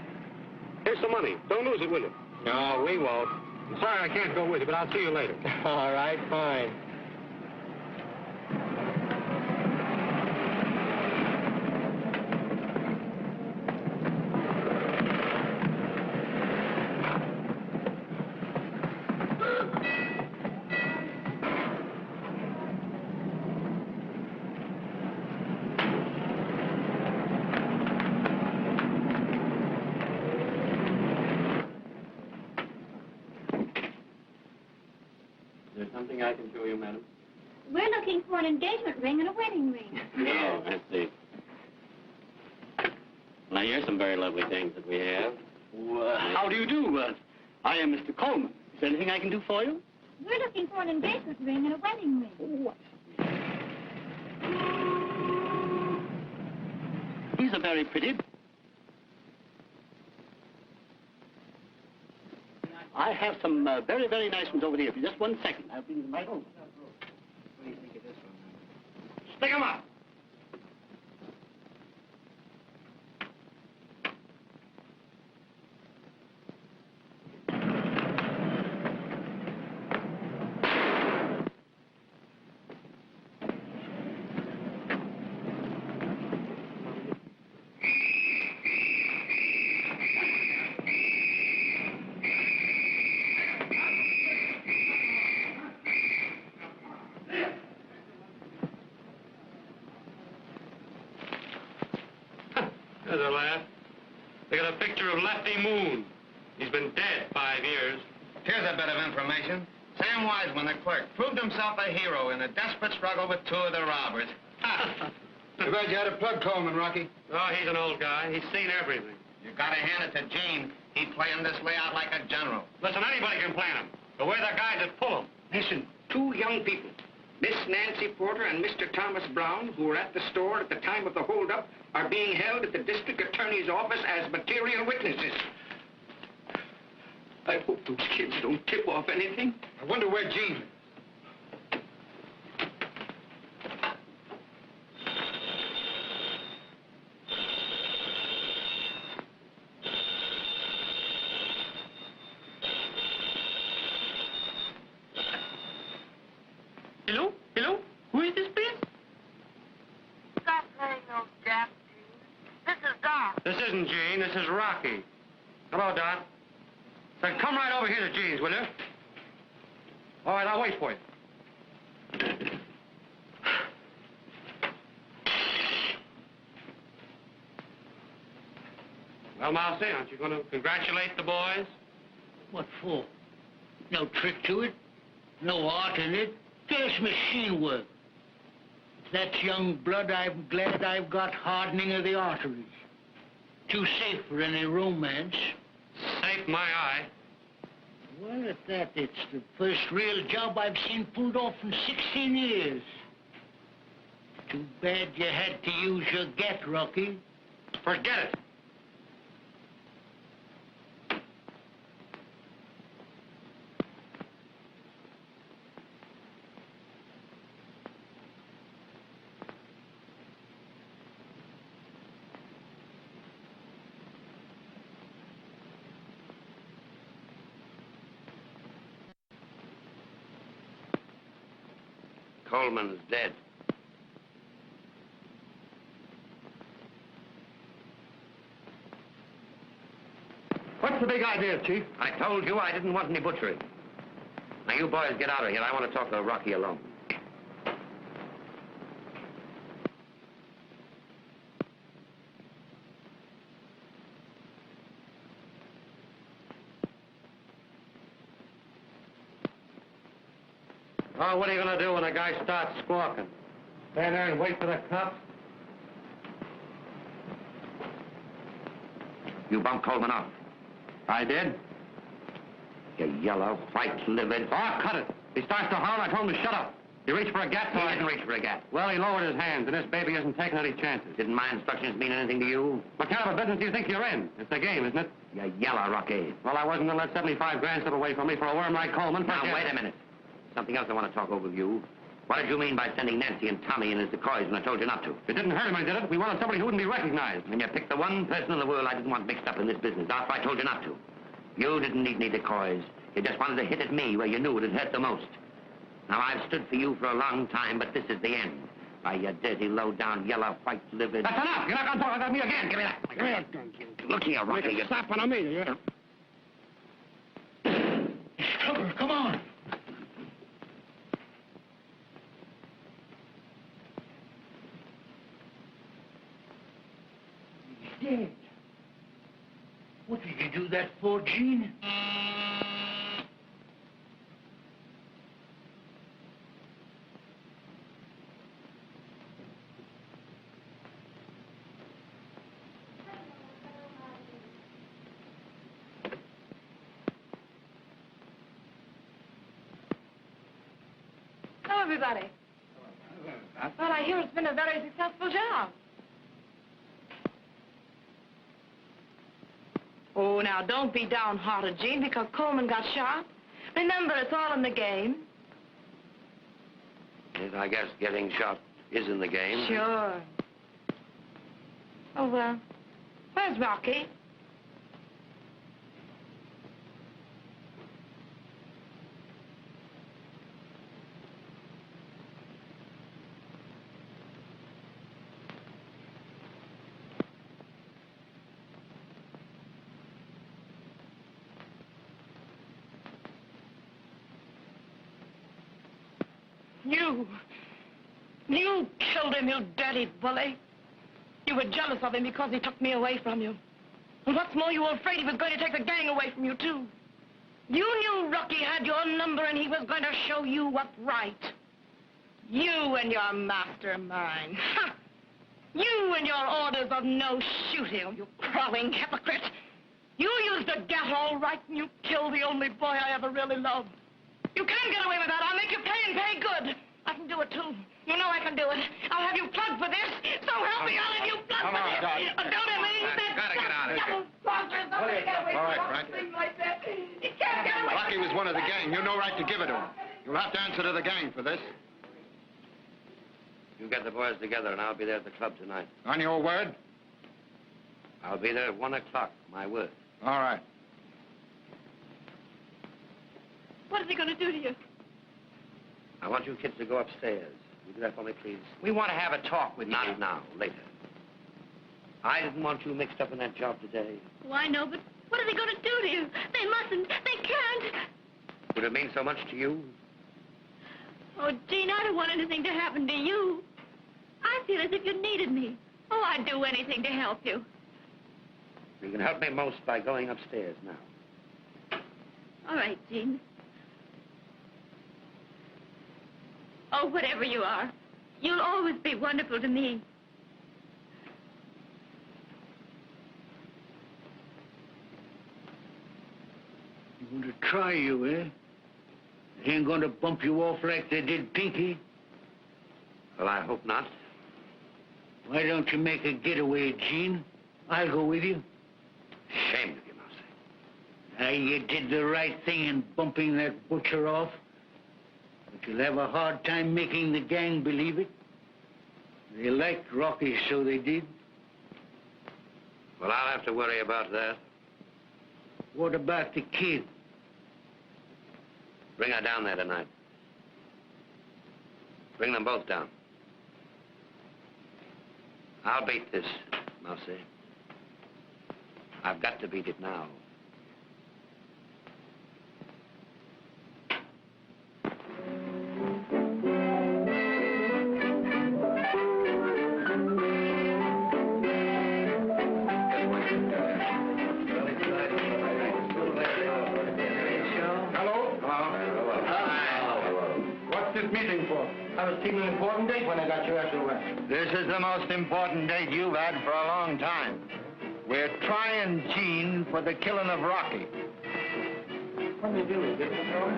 Here's some money. Don't lose it, will you? No, we won't. I'm sorry I can't go with you, but I'll see you later. All right, fine. Is there something I can show you, madam? We're looking for an engagement ring and a wedding ring. Oh, I see. Now, here's some very lovely things that we have. Well, how do you do? I am Mr. Coleman. Is there anything I can do for you? We're looking for an engagement ring and a wedding ring. What? These are very pretty. I have some very, very nice ones over here. For just 1 second, I'll bring them right over. What do you think of this one? Stick 'em up! There's a laugh. They got a picture of Lefty Moon. He's been dead 5 years. Here's a bit of information. Sam Wiseman, the clerk, proved himself a hero in a desperate struggle with 2 of the robbers. Too bad you had to plug Coleman, Rocky. Oh, he's an old guy. He's seen everything. You gotta hand it to Gene. He planned this layout like a general. Listen, anybody can plan him. But we're the guys that pull him. Listen, 2 young people, Miss Nancy Porter and Mr. Thomas Brown, who were at the store at the time of the holdup, are being held at the district attorney's office as material witnesses. I hope those kids don't tip off anything. I wonder where Gene is. Hello? Hello? Who is this, please? Stop playing those gaps, Gene. This is Doc. This isn't Gene. This is Rocky. Hello, Doc. Then come right over here to Gene's, will you? All right, I'll wait for you. Well, Mousy, aren't you going to congratulate the boys? What for? No trick to it. No art in it. Just machine work. If that's young blood, I'm glad I've got hardening of the arteries. Too safe for any romance. Safe my eye. Well, at that, it's the first real job I've seen pulled off in 16 years. Too bad you had to use your get, Rocky. Forget it. Coleman's dead. What's the big idea, Chief? I told you I didn't want any butchery. Now, you boys get out of here. I want to talk to Rocky alone. Oh, what are you going to do when a guy starts squawking? Stand there and wait for the cops? You bumped Coleman off. I did. You yellow, white-livered... Oh, cut it. He starts to holler, I told him to shut up. He reached for a gat, so He didn't reach for a gat. Well, he lowered his hands, and this baby isn't taking any chances. Didn't my instructions mean anything to you? What kind of a business do you think you're in? It's a game, isn't it? You yellow, Rocky. Well, I wasn't going to let 75 grand slip away from me for a worm like Coleman. Now, Forget wait it. a minute. Something else I want to talk over with you. What did you mean by sending Nancy and Tommy in as decoys when I told you not to? It didn't hurt him, I did it. We wanted somebody who wouldn't be recognized. And you picked the one person in the world I didn't want mixed up in this business after I told you not to. You didn't need any decoys. You just wanted to hit at me where you knew it would hurt the most. Now, I've stood for you for a long time, but this is the end. By you dirty, low-down, yellow, white-livered... That's enough! You're not going to talk like me again! Give me that! Give me that gun, Jim. Look here, Rocky. Make a stop on me, yeah. Trevor, come on. He's dead. What did you do that for, Gene? Hello, everybody. Well, I hear it's been a very successful job. Oh, now, don't be downhearted, Jean, because Coleman got shot. Remember, it's all in the game. Yes, I guess getting shot is in the game. Sure. Oh, where's Rocky? You killed him, you dirty bully. You were jealous of him because he took me away from you. And what's more, you were afraid he was going to take the gang away from you, too. You knew Rocky had your number and he was going to show you what's right. You and your mastermind. Ha! You and your orders of no shooting, you crawling hypocrite. You used a gat all right and you killed the only boy I ever really loved. You can't get away with that. I'll make you pay and pay good. I can do it, too. You know I can do it. I'll have you plugged for this. So help me, I'll have you plugged for this. Don't ever use this. Gotta get out of here. All right, Frank. Like that. You can't get away. Rocky was one of the gang. You've no right to give it to him. You'll have to answer to the gang for this. You get the boys together, and I'll be there at the club tonight. On your word? I'll be there at 1 o'clock, my word. All right. What is he going to do to you? I want you kids to go upstairs. Will you do that for me, please? We want to have a talk with you. Not now, later. I didn't want you mixed up in that job today. Oh, I know, but what are they going to do to you? They mustn't. They can't. Would it mean so much to you? Oh, Jean, I don't want anything to happen to you. I feel as if you needed me. Oh, I'd do anything to help you. You can help me most by going upstairs now. All right, Jean. Oh, whatever you are, you'll always be wonderful to me. You want to try you, eh? They ain't going to bump you off like they did Pinky. Well, I hope not. Why don't you make a getaway, Gene? I'll go with you. Ashamed of you, Mousy. Now, you did the right thing in bumping that butcher off. But you'll have a hard time making the gang believe it. They liked Rocky, so they did. Well, I'll have to worry about that. What about the kid? Bring her down there tonight. Bring them both down. I'll beat this, Mousy. I've got to beat it now. I was keeping an important date when I got your SOS. This is the most important date you've had for a long time. We're trying Gene for the killing of Rocky. What do you do? Get the phone?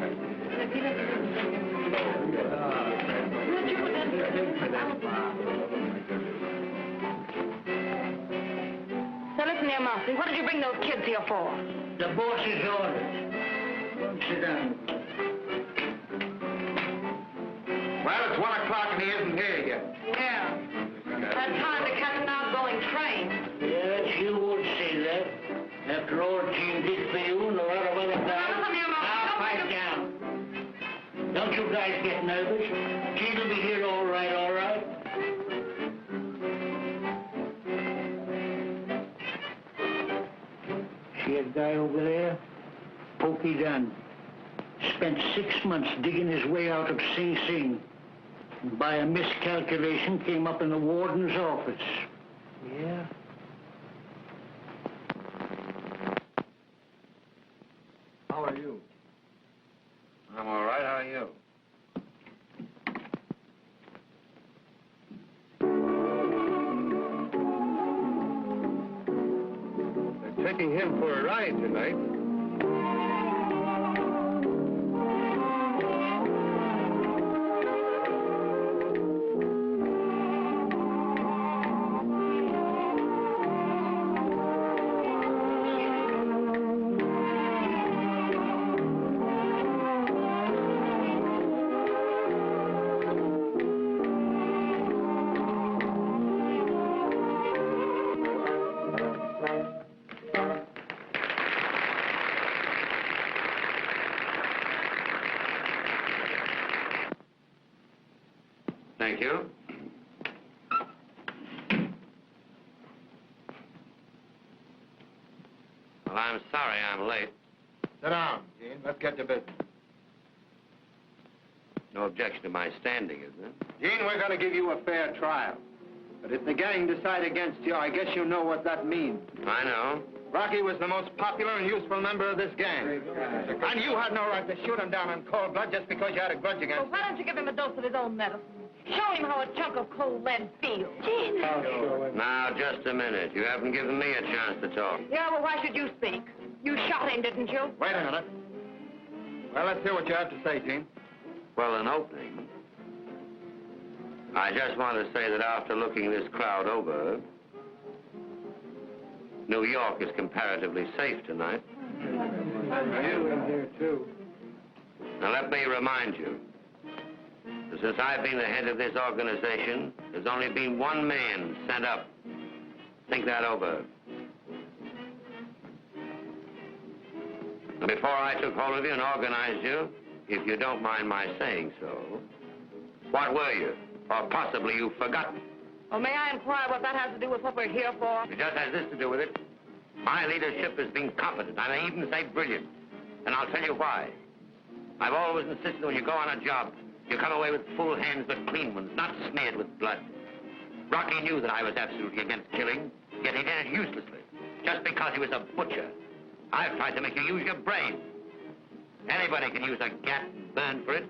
So listen here, Mousy. What did you bring those kids here for? The boss's orders. Don't sit down. Well, it's 1 o'clock and he isn't here yet. Yeah. Had time to catch an outgoing train. Yes, you would say that. After all Gene did for you and a lot of other guys. Come here, Mousy. Now, pipe down. Don't you guys get nervous. Gene will be here all right, all right. See that guy over there? Pokey Dunn. Spent 6 months digging his way out of Sing Sing. And by a miscalculation, came up in the warden's office. Yeah? How are you? I'm all right. How are you? They're taking him for a ride tonight. Thank you. Well, I'm sorry I'm late. Sit down, Gene. Let's get to business. No objection to my standing, is there? Gene, we're going to give you a fair trial. But if the gang decide against you, I guess you know what that means. I know. Rocky was the most popular and useful member of this gang. And you had no right to shoot him down in cold blood just because you had a grudge against Well, him. why don't you give him a dose of his own medicine? Show him how a chunk of cold lead feels. Gene. Now, just a minute. You haven't given me a chance to talk. Yeah, well, why should you speak? You shot him, didn't you? Wait a minute. Well, let's hear what you have to say, Gene. Well, an opening. I just want to say that after looking this crowd over, New York is comparatively safe tonight. You in here, too. Now, let me remind you, that since I've been the head of this organization, there's only been one man sent up. Think that over. And before I took hold of you and organized you, if you don't mind my saying so, what were you? Or possibly you've forgotten. Well, may I inquire what that has to do with what we're here for? It just has this to do with it. My leadership has been competent. I may even say brilliant. And I'll tell you why. I've always insisted when you go on a job, you come away with full hands but clean ones, not smeared with blood. Rocky knew that I was absolutely against killing, yet he did it uselessly, just because he was a butcher. I've tried to make you use your brain. Anybody can use a gat and burn for it.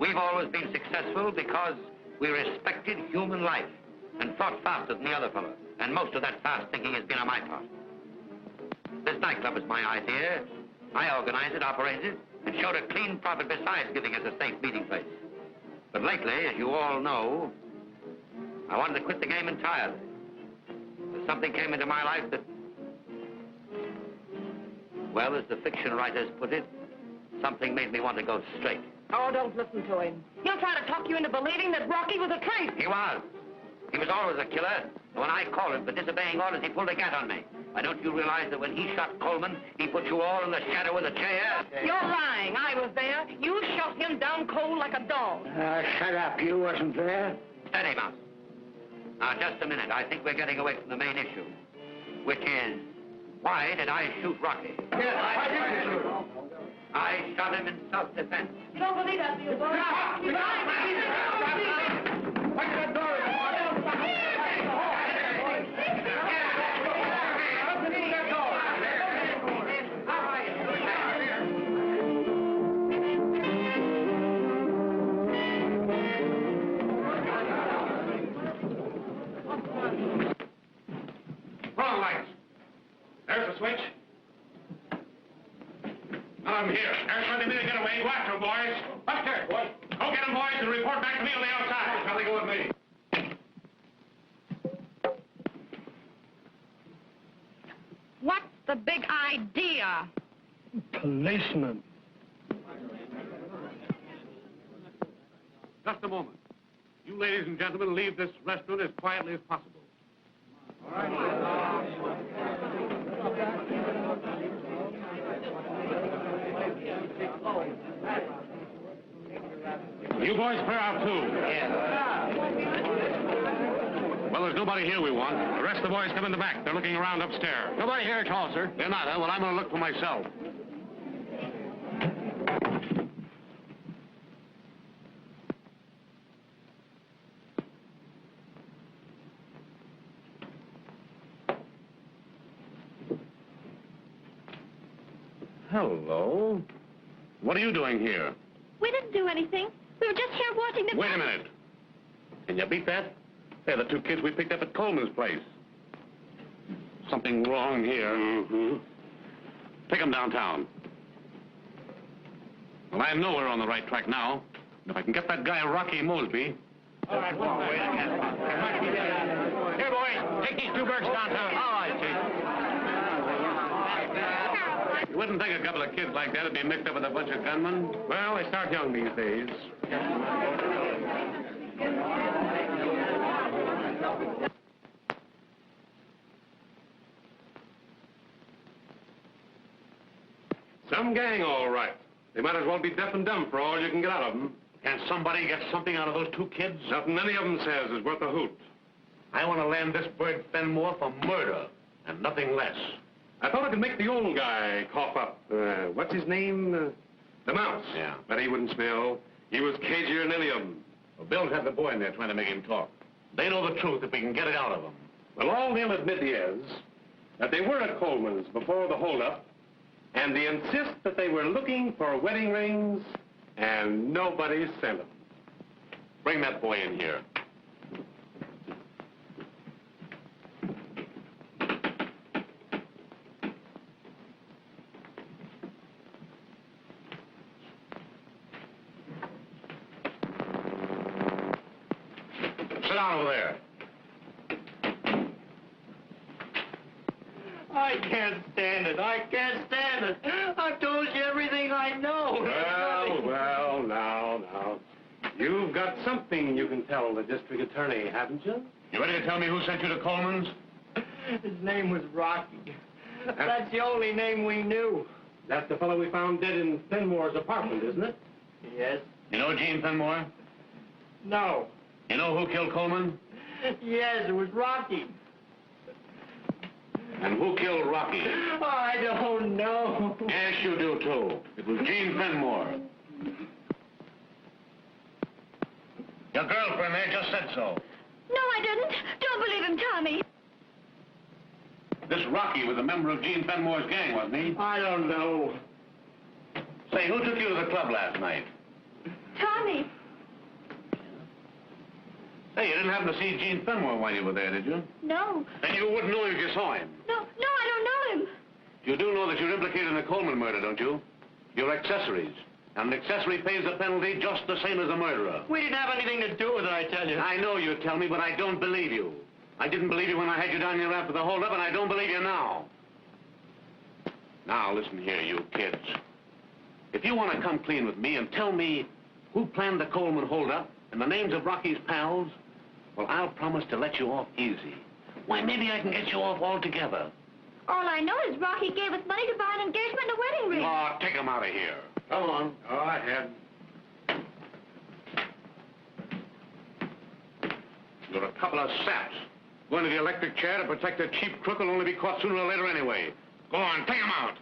We've always been successful because we respected human life and thought faster than the other fellow. And most of that fast thinking has been on my part. This nightclub is my idea. I organized it, operated it, and showed a clean profit besides giving us a safe meeting place. But lately, as you all know, I wanted to quit the game entirely. Something came into my life that, well, as the fiction writers put it, something made me want to go straight. Oh, don't listen to him. He'll try to talk you into believing that Rocky was a traitor. He was. He was always a killer. And when I called him for disobeying orders, he pulled a gat on me. Why, don't you realize that when he shot Coleman, he put you all in the shadow of the chair? You're lying. I was there. You shot him down cold like a dog. Shut up. You wasn't there. Steady, Mouse. Now, just a minute. I think we're getting away from the main issue, which is, why did I shoot Rocky? Yes, why did you shoot him? I shot him in self-defense. You don't believe that, do you, boy? You're lying. Watch that door. Wrong lights. There's the switch. I'm here. There's plenty of me to get away. Go after 'em, boys. Upstairs, boys. Go get 'em, boys, and report back to me on the outside. How they go with me? What's the big idea? Policeman. Just a moment. You ladies and gentlemen leave this restaurant as quietly as possible. You boys clear out, too. Yeah. Well, there's nobody here we want. The rest of the boys come in the back. They're looking around upstairs. Nobody here at all, sir. They're not, huh? Well, I'm going to look for myself. Hello. What are you doing here? We didn't do anything. We were just here watching the... Wait a minute. Can you beat that? They're the two kids we picked up at Coleman's place. Something wrong here. Mm-hmm. Take them downtown. Well, I know we're on the right track now. If I can get that guy Rocky Mosby... All right, well, wait again. Here, boys, take these two birds downtown. All right, Chief. You wouldn't think a couple of kids like that would be mixed up with a bunch of gunmen? Well, they start young these days. Some gang, all right. They might as well be deaf and dumb for all you can get out of them. Can somebody get something out of those two kids? Nothing any of them says is worth a hoot. I want to land this bird Fenmore for murder, and nothing less. I thought I could make the old guy cough up. What's his name? The Mouse. Yeah. But he wouldn't spill. He was cagier than any of them. Well, Bill's had the boy in there trying to make him talk. They know the truth if we can get it out of them. Well, all they'll admit is that they were at Coleman's before the holdup, and they insist that they were looking for wedding rings, and nobody sent them. Bring that boy in here. Sit down over there. I can't stand it. I can't stand it. I've told you everything I know. Well, now. You've got something you can tell the district attorney, haven't you? You ready to tell me who sent you to Coleman's? His name was Rocky. That's the only name we knew. That's the fellow we found dead in Fenmore's apartment, isn't it? Yes. You know Gene Fenmore? No. You know who killed Coleman? Yes, it was Rocky. And who killed Rocky? I don't know. Yes, you do, too. It was Gene Fenmore. Your girlfriend there just said so. No, I didn't. Don't believe him, Tommy. This Rocky was a member of Gene Fenmore's gang, wasn't he? I don't know. Say, who took you to the club last night? Tommy. Hey, you didn't happen to see Gene Fenmore while you were there, did you? No. Then you wouldn't know if you saw him. No, I don't know him. You do know that you're implicated in the Coleman murder, don't you? You're accessories. And an accessory pays the penalty just the same as a murderer. We didn't have anything to do with it, I tell you. I know you tell me, but I don't believe you. I didn't believe you when I had you down here after the holdup, and I don't believe you now. Now, listen here, you kids. If you want to come clean with me and tell me who planned the Coleman holdup and the names of Rocky's pals, well, I'll promise to let you off easy. Why, maybe I can get you off altogether. All I know is Rocky gave us money to buy an engagement and a wedding ring. Oh, take him out of here. Come on. Go ahead. You're a couple of saps. Going to the electric chair to protect a cheap crook will only be caught sooner or later anyway. Go on, take him out.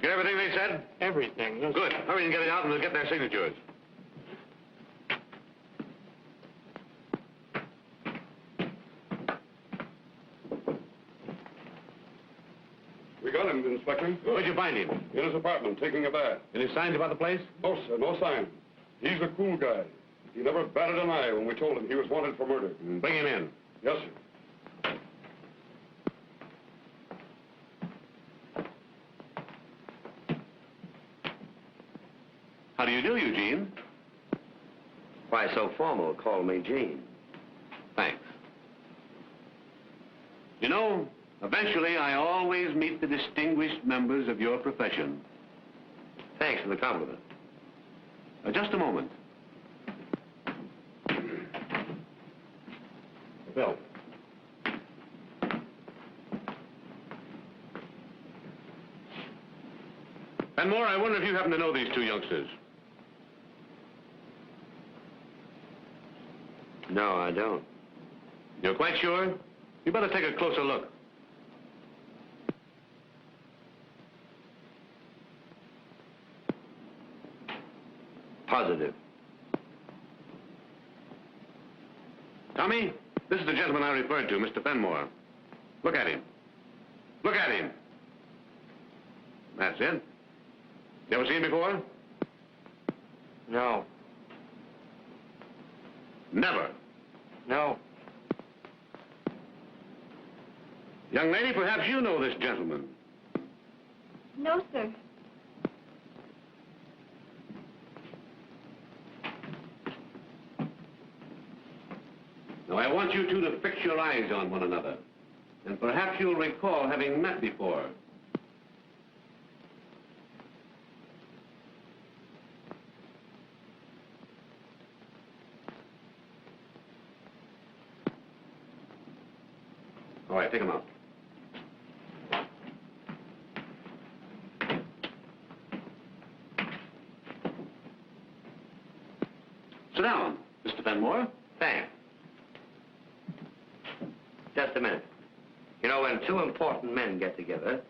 Get everything they said? Everything. Good. Hurry and get it out and we'll get their signatures. We got him, Inspector. Where'd you find him? In his apartment, taking a bath. Any signs about the place? No, sir, no sign. He's a cool guy. He never batted an eye when we told him he was wanted for murder. Bring him in. Yes, sir. How do you do, Eugene? Why so formal? Call me Gene. Thanks. You know, eventually I always meet the distinguished members of your profession. Thanks for the compliment. Just a moment. Bill. Fenmore, I wonder if you happen to know these two youngsters. No, I don't. You're quite sure? You better take a closer look. Positive. Tommy, this is the gentleman I referred to, Mr. Fenmore. Look at him. Look at him. That's it. You ever seen him before? No. Never. No. Young lady, perhaps you know this gentleman. No, sir. Now, I want you two to fix your eyes on one another. And perhaps you'll recall having met before. All right, take him out. Sit down, Mr. Fenmore. Thanks. Just a minute. You know, when two important men get together,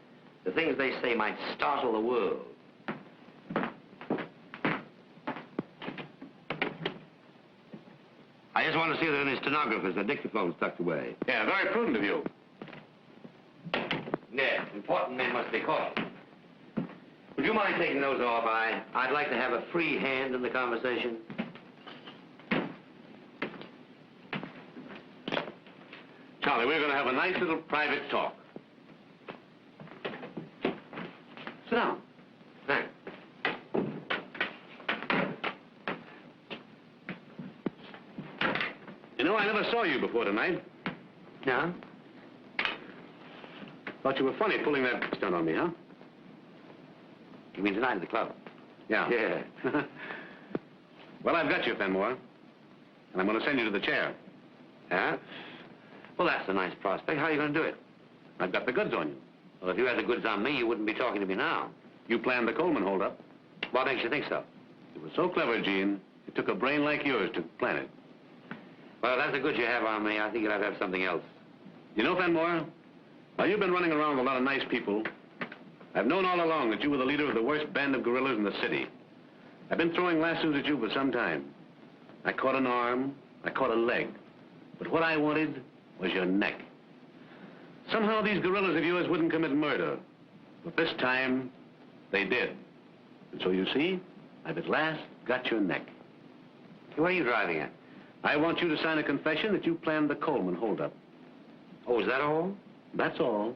the things they say might startle the world. I just want to see that in his stenographers, the dictaphone's tucked away. Yeah, very prudent of you. Yes, important men must be called. Would you mind taking those off? I'd like to have a free hand in the conversation. Charlie, we're going to have a nice little private talk. Sit down. Thanks. You know, I never saw you before tonight. Yeah? Thought you were funny pulling that stunt on me, huh? You mean tonight at the club? Yeah. Yeah. Well, I've got you, Fenmore. And I'm going to send you to the chair. Yeah? Well, that's a nice prospect. How are you going to do it? I've got the goods on you. Well, if you had the goods on me, you wouldn't be talking to me now. You planned the Coleman holdup. What makes you think so? It was so clever, Gene. It took a brain like yours to plan it. Well, that's the goods you have on me. I think you'll have to have something else. You know, Fenmore, while you've been running around with a lot of nice people, I've known all along that you were the leader of the worst band of guerrillas in the city. I've been throwing lassos at you for some time. I caught an arm, I caught a leg. But what I wanted was your neck. Somehow these guerrillas of yours wouldn't commit murder. But this time, they did. And so you see, I've at last got your neck. Where are you driving at? I want you to sign a confession that you planned the Coleman holdup. Oh, is that all? That's all.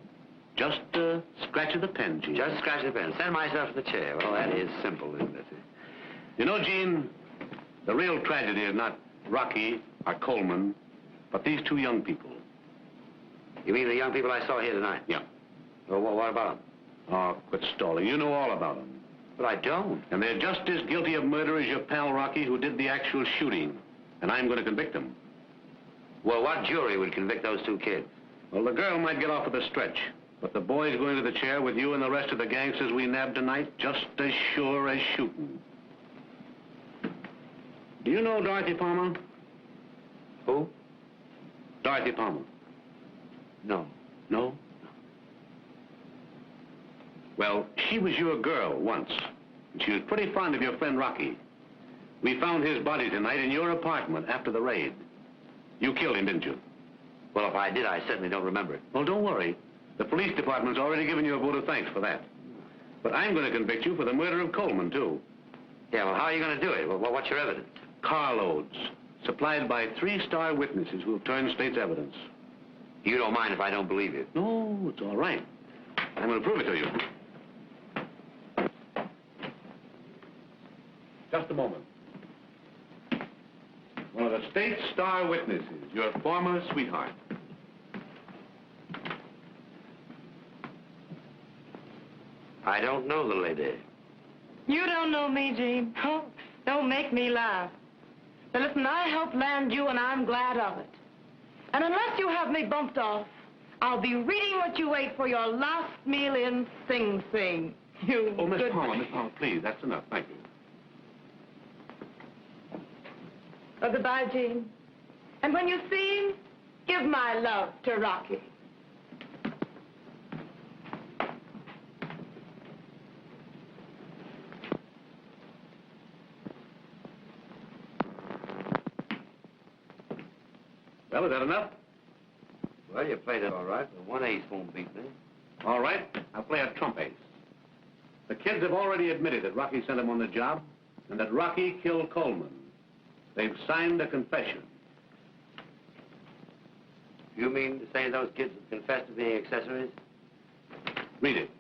Just a scratch of the pen, Gene. Just scratch the pen. Send myself to the chair. Well, that is simple, isn't it? You know, Gene, the real tragedy is not Rocky or Coleman, but these two young people. You mean the young people I saw here tonight? Yeah. Well, what about them? Oh, quit stalling. You know all about them. But I don't. And they're just as guilty of murder as your pal Rocky, who did the actual shooting. And I'm going to convict them. Well, what jury would convict those two kids? Well, the girl might get off with a stretch. But the boy's going to the chair with you and the rest of the gangsters we nabbed tonight, just as sure as shooting. Do you know Dorothy Palmer? Who? Dorothy Palmer. No. No? Well, she was your girl once. And she was pretty fond of your friend Rocky. We found his body tonight in your apartment after the raid. You killed him, didn't you? Well, if I did, I certainly don't remember it. Well, don't worry. The police department's already given you a vote of thanks for that. But I'm going to convict you for the murder of Coleman, too. Yeah, well, how are you going to do it? Well, what's your evidence? Carloads, supplied by 3-star witnesses who have turned state's evidence. You don't mind if I don't believe you? No, it's all right. I'm going to prove it to you. Just a moment. One of the state's star witnesses, your former sweetheart. I don't know the lady. You don't know me, Jane. Oh, don't make me laugh. But listen, I helped land you, and I'm glad of it. And unless you have me bumped off, I'll be reading what you ate for your last meal in Sing Sing. You Oh, Miss good... Palmer, please, that's enough. Thank you. Oh, goodbye, Jean. And when you see him, give my love to Rocky. Well, is that enough? Well, you played it all right, but 1 ace won't beat me. All right, I'll play a trump ace. The kids have already admitted that Rocky sent them on the job and that Rocky killed Coleman. They've signed a confession. You mean to say those kids have confessed to being accessories? Read it.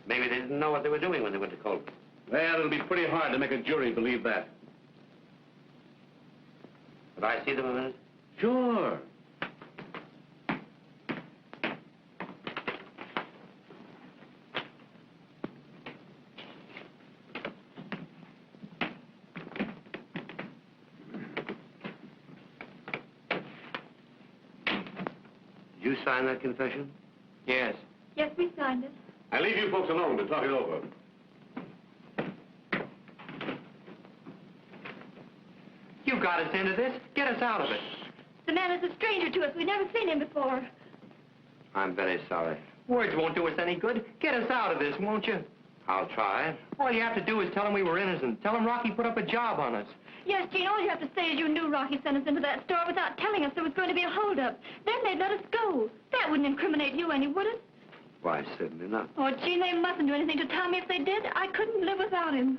Maybe they didn't know what they were doing when they went to Coleman. Well, it'll be pretty hard to make a jury believe that. Could I see them a minute? Sure. Did you sign that confession? Yes. Yes, we signed it. I leave you folks alone to talk it over. You got us into this. Get us out of it. The man is a stranger to us. We've never seen him before. I'm very sorry. Words won't do us any good. Get us out of this, won't you? I'll try. All you have to do is tell him we were innocent. Tell him Rocky put up a job on us. Yes, Jean, all you have to say is you knew Rocky sent us into that store without telling us there was going to be a holdup. Then they'd let us go. That wouldn't incriminate you any, would it? Why, certainly not. Oh, Jean, they mustn't do anything to tell me. If they did, I couldn't live without him.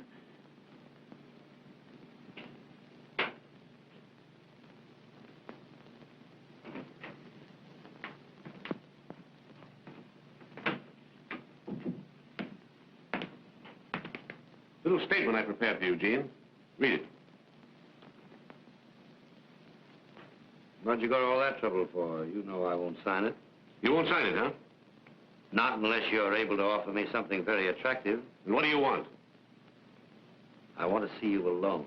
Little statement I prepared for you, Gene. Read it. What'd you go to all that trouble for? You know I won't sign it. You won't sign it, huh? Not unless you're able to offer me something very attractive. And what do you want? I want to see you alone.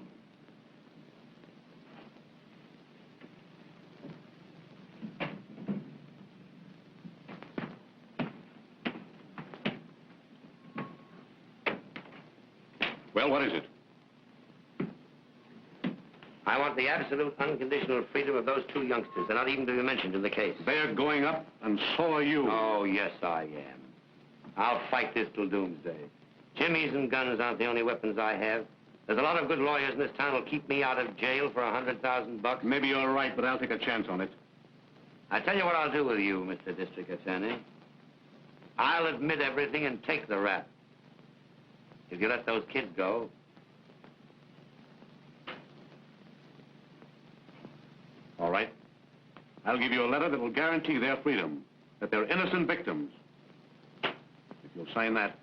Well, what is it? I want the absolute unconditional freedom of those two youngsters. They're not even to be mentioned in the case. They're going up, and so are you. Oh, yes, I am. I'll fight this till doomsday. Jimmies and guns aren't the only weapons I have. There's a lot of good lawyers in this town who'll keep me out of jail for $100,000. Maybe you're right, but I'll take a chance on it. I tell you what I'll do with you, Mr. District Attorney. I'll admit everything and take the rap. If you let those kids go. All right. I'll give you a letter that will guarantee their freedom, that they're innocent victims. If you'll sign that.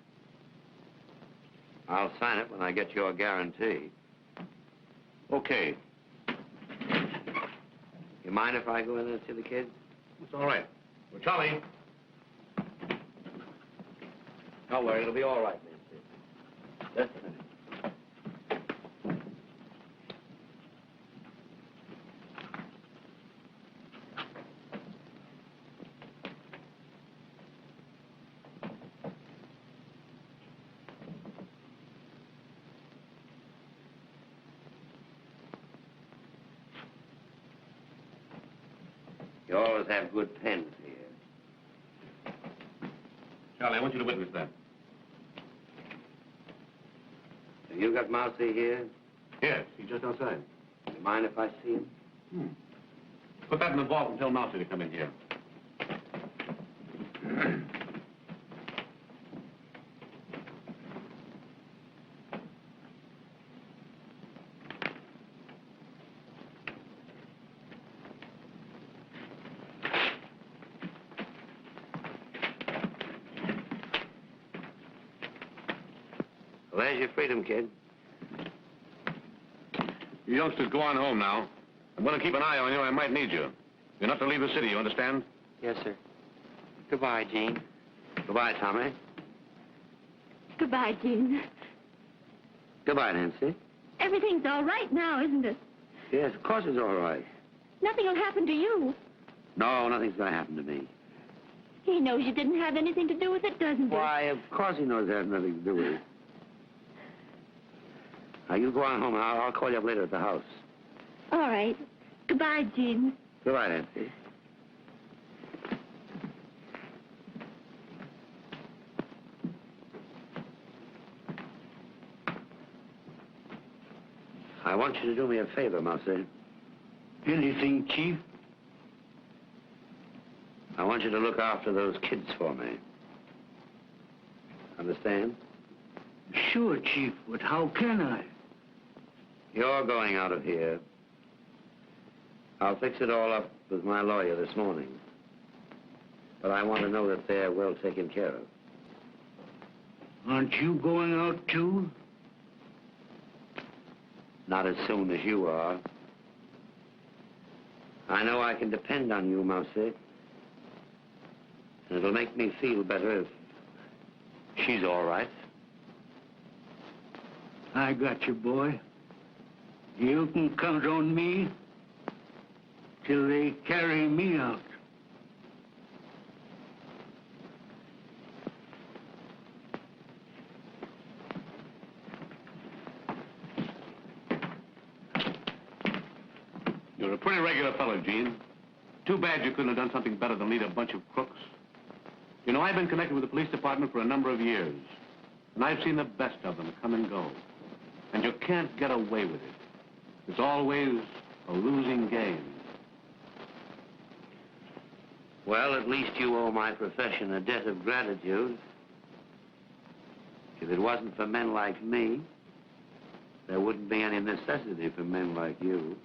I'll sign it when I get your guarantee. Okay. You mind if I go in and see the kids? It's all right. Well, Charlie. Don't worry, it'll be all right, Nancy. Just a minute. You always have good pens here. Charlie, I want you to witness that. Have you got Mousy here? Yes, he's just outside. Do you mind if I see him? Put that in the vault and tell Mousy to come in here. Well, there's your freedom, kid. You youngsters go on home now. I'm going to keep an eye on you. I might need you. You're not to leave the city, you understand? Yes, sir. Goodbye, Jane. Goodbye, Tommy. Goodbye, Jean. Goodbye, Nancy. Everything's all right now, isn't it? Yes, of course it's all right. Nothing will happen to you. No, nothing's going to happen to me. He knows you didn't have anything to do with it, doesn't he? Why, of course he knows it has nothing to do with it. Now, you go on home, and I'll call you up later at the house. All right. Goodbye, Jean. Goodbye, Nancy. I want you to do me a favor, Mousy. Anything, Chief? I want you to look after those kids for me. Understand? Sure, Chief, but how can I? You're going out of here. I'll fix it all up with my lawyer this morning. But I want to know that they're well taken care of. Aren't you going out, too? Not as soon as you are. I know I can depend on you, Mousy. And it'll make me feel better if she's all right. I got you, boy. You can count on me till they carry me out. You're a pretty regular fellow, Gene. Too bad you couldn't have done something better than lead a bunch of crooks. You know, I've been connected with the police department for a number of years, and I've seen the best of them come and go. And you can't get away with it. It's always a losing game. Well, at least you owe my profession a debt of gratitude. If it wasn't for men like me, there wouldn't be any necessity for men like you.